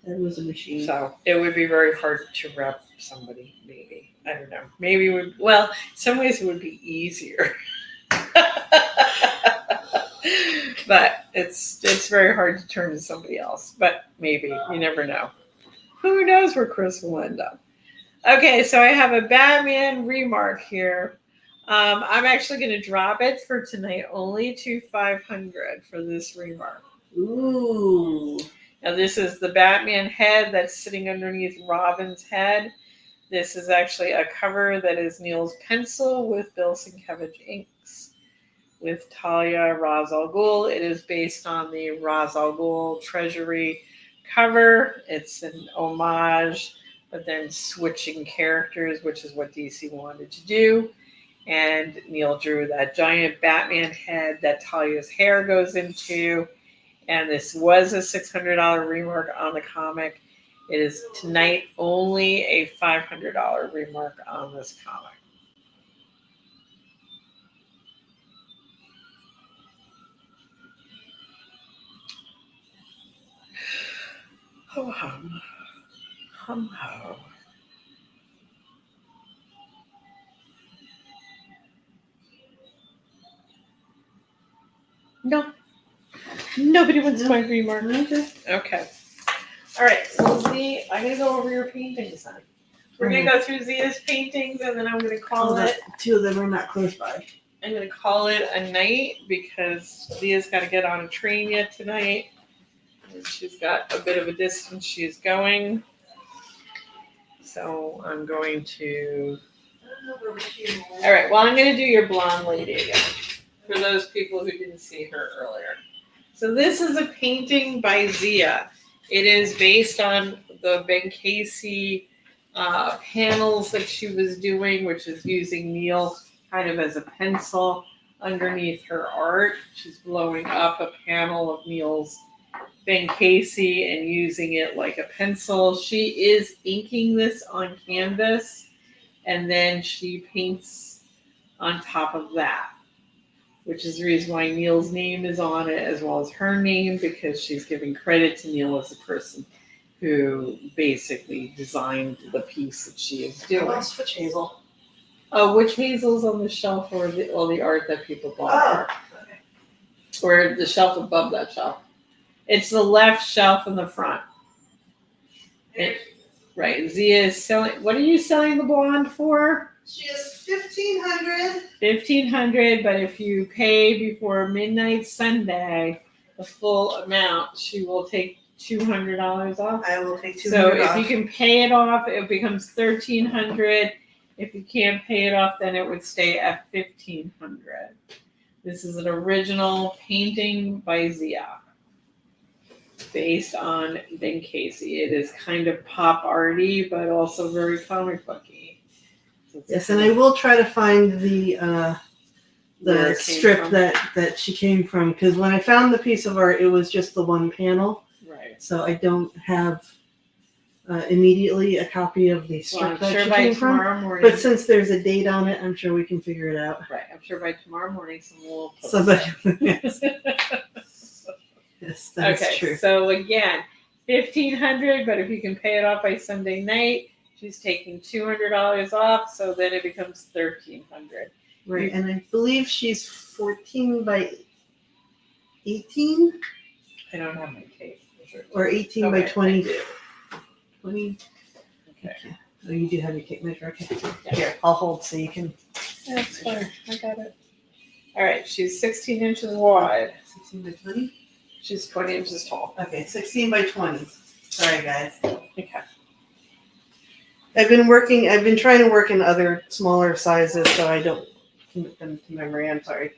That was a machine. So it would be very hard to rep somebody, maybe. I don't know. Maybe in some ways it would be easier. But it's very hard to turn to somebody else. But maybe. You never know. Who knows where Chris will end up. Okay, so I have a Batman remark here. I'm actually going to drop it for tonight only to 500 for this remark. Ooh. Now this is the Batman head that's sitting underneath Robin's head. This is actually a cover that is Neal's pencil with Bill Sienkiewicz inks with Talia Ra's al Ghul. It is based on the Ra's al Ghul Treasury cover. It's an homage, but then switching characters, which is what DC wanted to do. And Neal drew that giant Batman head that Talia's hair goes into. And this was a $600 remark on the comic. It is tonight only a $500 remark on this comic. Ho hum. Hum ho. No. Nobody wants my remark. Okay. All right. So Z, I'm gonna go over your paintings then. We're gonna go through Zia's paintings, and then I'm gonna call it. Two of them are not close by. I'm gonna call it a night because Zia's got to get on a train yet tonight. And she's got a bit of a distance she's going. So I'm going to. All right. Well, I'm gonna do your blonde lady again for those people who didn't see her earlier. So this is a painting by Zia. It is based on the Ben Casey panels that she was doing, which is using Neal kind of as a pencil underneath her art. She's blowing up a panel of Neal's Ben Casey and using it like a pencil. She is inking this on canvas, and then she paints on top of that, which is the reason why Neal's name is on it as well as her name, because she's giving credit to Neal as the person who basically designed the piece that she is doing. Well, switch hazel. Oh, which hazel's on the shelf or all the art that people bought? Oh, okay. Or the shelf above that shelf? It's the left shelf in the front. Right. Zia is selling. What are you selling the blonde for? She is $1,500. $1,500, but if you pay before midnight Sunday the full amount, she will take $200 off. I will take $200 So if off. you can pay it off, it becomes $1,300. If you can't pay it off, then it would stay at $1,500. This is an original painting by Zia, based on Ben Casey. It is kind of pop arty, but also very comic booky. So Yes, and I will try to find the where it came strip from. that she came from, because when I found the piece of art, it was just the one panel. Right. So I don't have immediately a copy of the strip Well, I'm that sure she by came from. tomorrow morning. But since there's a date on it, I'm sure we can figure it out. Right. I'm sure by tomorrow morning someone will post Somebody, yes, it. yes, that's Okay. true. So again, $1,500, but if you can pay it off by Sunday night, she's taking $200 off. So then it becomes $1,300. Right, and I believe she's 14 by 18 I don't have my tape. or 18 by Okay, 20. I do. 20. Okay. Oh, you do have your tape measure. Okay. Yeah. Here, I'll hold so you can. That's fine. I got it. All right. She's 16 inches wide. 16 by 20? She's 20 inches tall. Okay, 16 by 20. Sorry, guys. Okay. I've been trying to work in other smaller sizes so I don't commit them to memory. I'm sorry.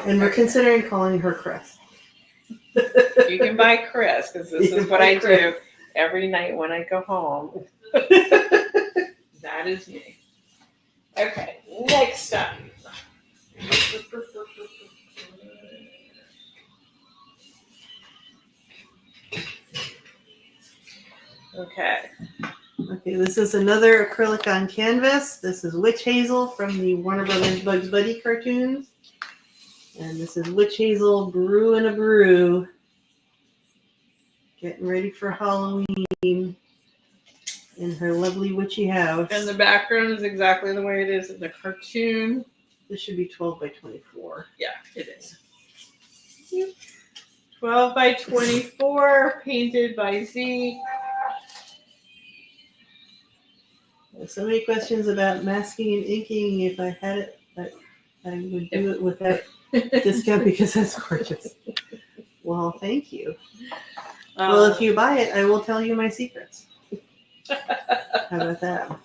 And we're considering calling her Chris. You can buy Chris, because this You is can what buy I Chris. do every night when I go home. That is me. Okay, next up. Okay. Okay, this is another acrylic on canvas. This is Witch Hazel from the Warner Brothers Bugs Bunny cartoons. And this is Witch Hazel Brew in a Brew. Getting ready for Halloween in her lovely witchy house. And the background is exactly the way it is in the cartoon. This should be 12 by 24. Yeah, it is. 12 by 24, painted by Z. There's so many questions about masking and inking. If I had it, I would do it with that discount because that's gorgeous. Well, thank you. Well, if you buy it, I will tell you my secrets. How about that?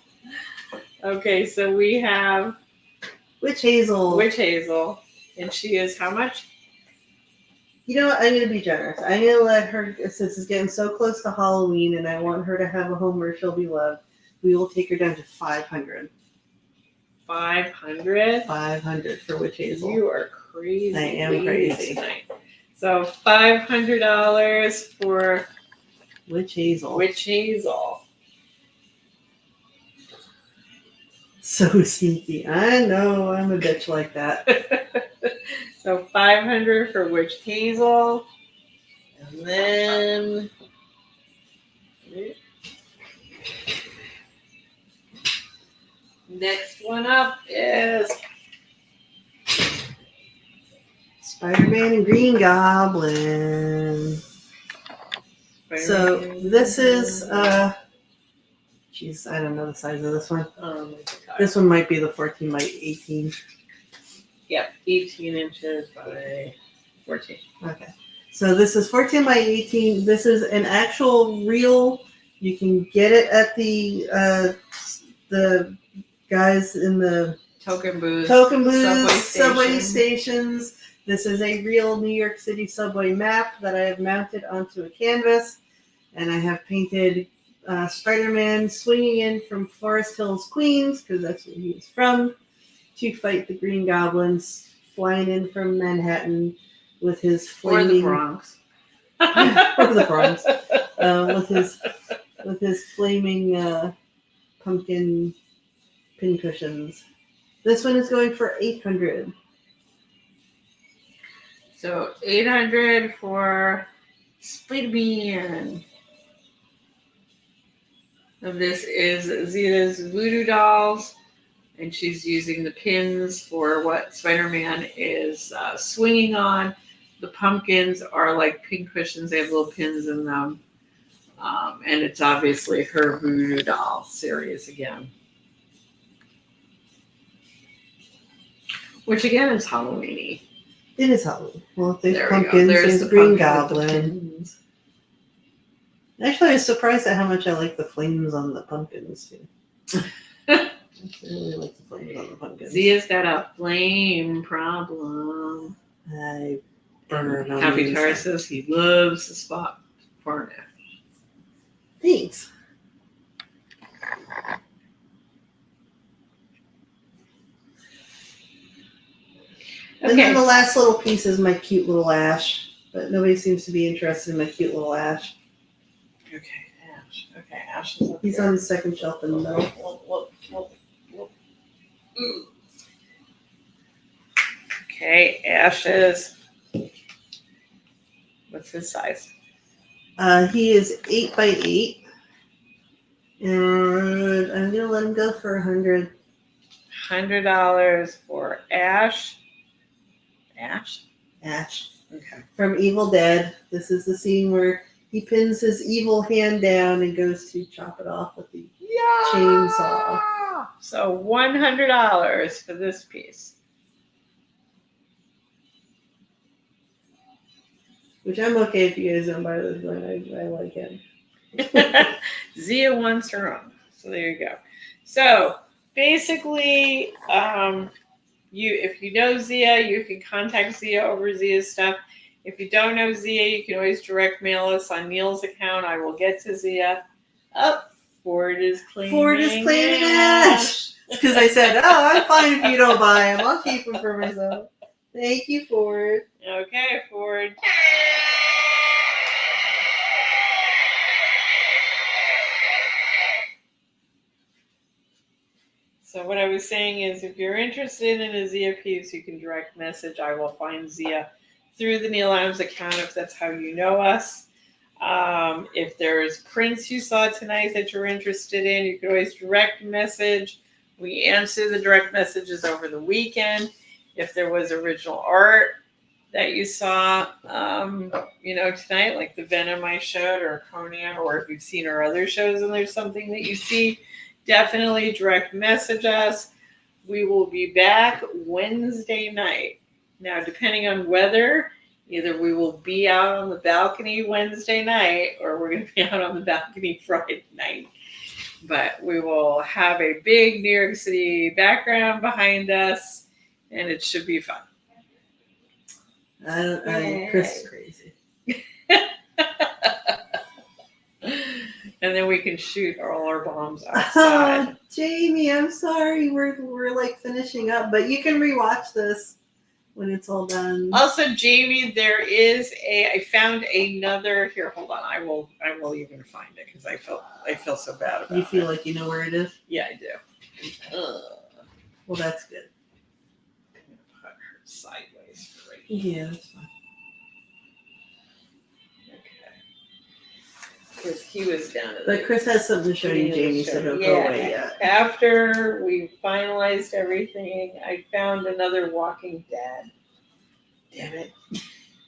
Okay, so we have Witch Hazel. Witch Hazel, and she is how much? You know what? I'm going to be generous. I'm going to let her, since it's getting so close to Halloween and I want her to have a home where she'll be loved, we will take her down to 500. 500? 500 for Witch Hazel. You are crazy. I am crazy. Tonight. So $500 for Witch Hazel. Witch Hazel. So sneaky. I know, I'm a bitch like that. So $500 for Witch Hazel. And then next one up is Spider-Man and Green Goblin. So this is geez, I don't know the size of this one. This one might be the 14 by 18. Yep, 18 inches by 14. Okay. So this is 14 by 18. This is an actual real. You can get it at the guys in the Token booths, subway stations. This is a real New York City subway map that I have mounted onto a canvas, and I have painted Spider-Man swinging in from Forest Hills, Queens, because that's where he is from, to fight the Green Goblins, flying in from Manhattan with his flaming... Or the Bronx. or the Bronx. With his flaming pumpkin pincushions. This one is going for $800. So $800 for Spider-Man. And this is Zita's voodoo dolls, and she's using the pins for what Spider-Man is swinging on. The pumpkins are like pin cushions. They have little pins in them. And it's obviously her voodoo doll series again. Which again is Halloween-y. It is Halloween. Well, there's There pumpkins, there's the Green Goblin. The Actually, I was surprised at how much I like the flames on the pumpkins, too. I really like the flames on the pumpkins. Zia's got a flame problem. I burn on Happy the Tar inside. says he loves the spot for it. Thanks. And then the last little piece is my cute little Ash, but nobody seems to be interested in my cute little Ash. Okay, Ash. Okay, Ash is up He's here. on the second shelf in the middle. Okay, Ash is. What's his size? He is 8 by 8, and I'm gonna let him go for $100. $100 for Ash. Ash? Ash. Okay. From Evil Dead. This is the scene where he pins his evil hand down and goes to chop it off with the chainsaw. So $100 for this piece. Which I'm okay if you guys don't buy this one. I like him. Zia wants her own. So there you go. So basically, if you know Zia, you can contact Zia over Zia's stuff. If you don't know Zia, you can always direct mail us on Neal's account. I will get to Zia. Ford is claiming Ash. Because I said, I'm fine if you don't buy him. I'll keep him for myself. Thank you, Ford. Okay, Ford. So what I was saying is, if you're interested in a Zia piece, you can direct message. I will find Zia through the Neal Adams account if that's how you know us. If there's prints you saw tonight that you're interested in, you can always direct message. We answer the direct messages over the weekend. If there was original art that you saw, tonight, like the Venom I showed, or Conan, or if you've seen our other shows and there's something that you see, definitely direct message us. We will be back Wednesday night. Now, depending on weather, either we will be out on the balcony Wednesday night, or we're going to be out on the balcony Friday night. But we will have a big New York City background behind us, and it should be fun. Chris is crazy. And then we can shoot all our bombs Oh, outside. Jamie, I'm sorry. We're like finishing up, but you can rewatch this when it's all done. Also, Jamie, I found another here. Hold on, I will even find it because I feel so bad about it. You feel like you know where it is? Yeah, I do. Well, that's good. I'm gonna put her sideways right. Yeah, that's fine. Okay. Because he was down at But Chris has something to show you, Jamie, so don't go away yet. After we finalized everything, I found another Walking Dead. Damn it.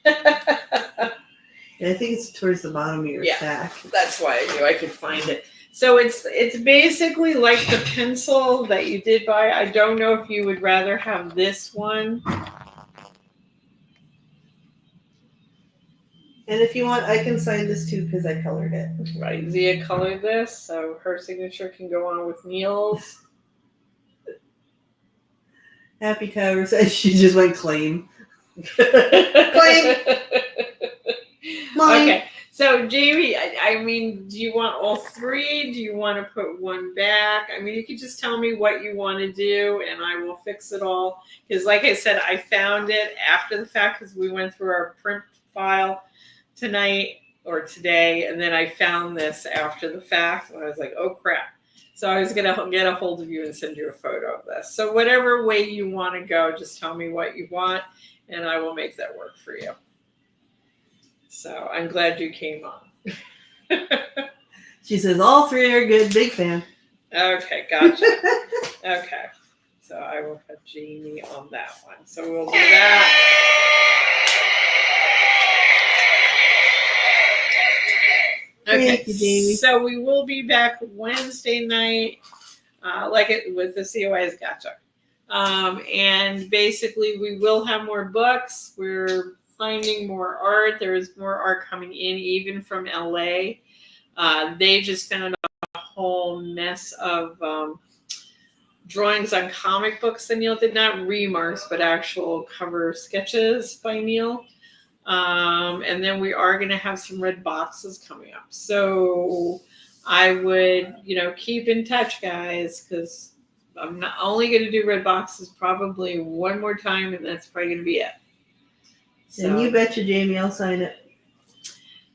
I think it's towards the bottom of your stack. That's why I knew I could find it. So it's basically like the pencil that you did buy. I don't know if you would rather have this one. And if you want, I can sign this too because I colored it. Right, Zia colored this, so her signature can go on with Neal's. Happy Tower says she just went claim. Claim. Mine. Okay, so Jamie, I mean, do you want all three? Do you want to put one back? I mean, you could just tell me what you want to do, and I will fix it all. Because, like I said, I found it after the fact because we went through our print file tonight or today, and then I found this after the fact, and I was like, oh crap. So I was going to get a hold of you and send you a photo of this. So whatever way you want to go, just tell me what you want, and I will make that work for you. So I'm glad you came on. She says all three are good. Big fan. Okay, gotcha. Okay, so I will put Jamie on that one. So we'll do that. Okay, Thank you, Jamie. so we will be back Wednesday night, with the COA's Gotcha. And basically, we will have more books. We're finding more art. There is more art coming in, even from LA. They just found a whole mess of drawings on comic books that Neal did, not remarks, but actual cover sketches by Neal. And then we are going to have some red boxes coming up. So I would, keep in touch, guys, because I'm not only going to do red boxes probably one more time, and that's probably going to be it. So, And you betcha, Jamie, I'll sign it.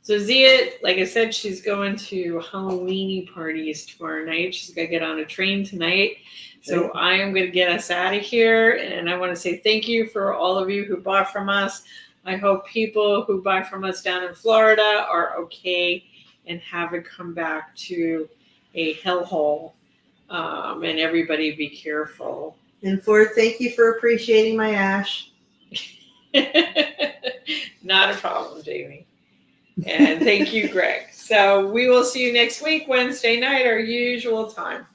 So Zia, like I said, she's going to Halloweeny parties tomorrow night. She's going to get on a train tonight. So I am going to get us out of here. And I want to say thank you for all of you who bought from us. I hope people who buy from us down in Florida are okay and haven't come back to a hellhole. And everybody be careful. And Ford, thank you for appreciating my ash. Not a problem, Jamie. And thank you, Greg. So we will see you next week, Wednesday night, our usual time.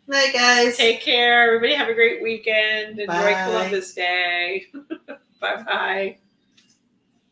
Night, guys. Take care. Everybody have a great weekend. Enjoy Bye. Columbus Day. Bye-bye.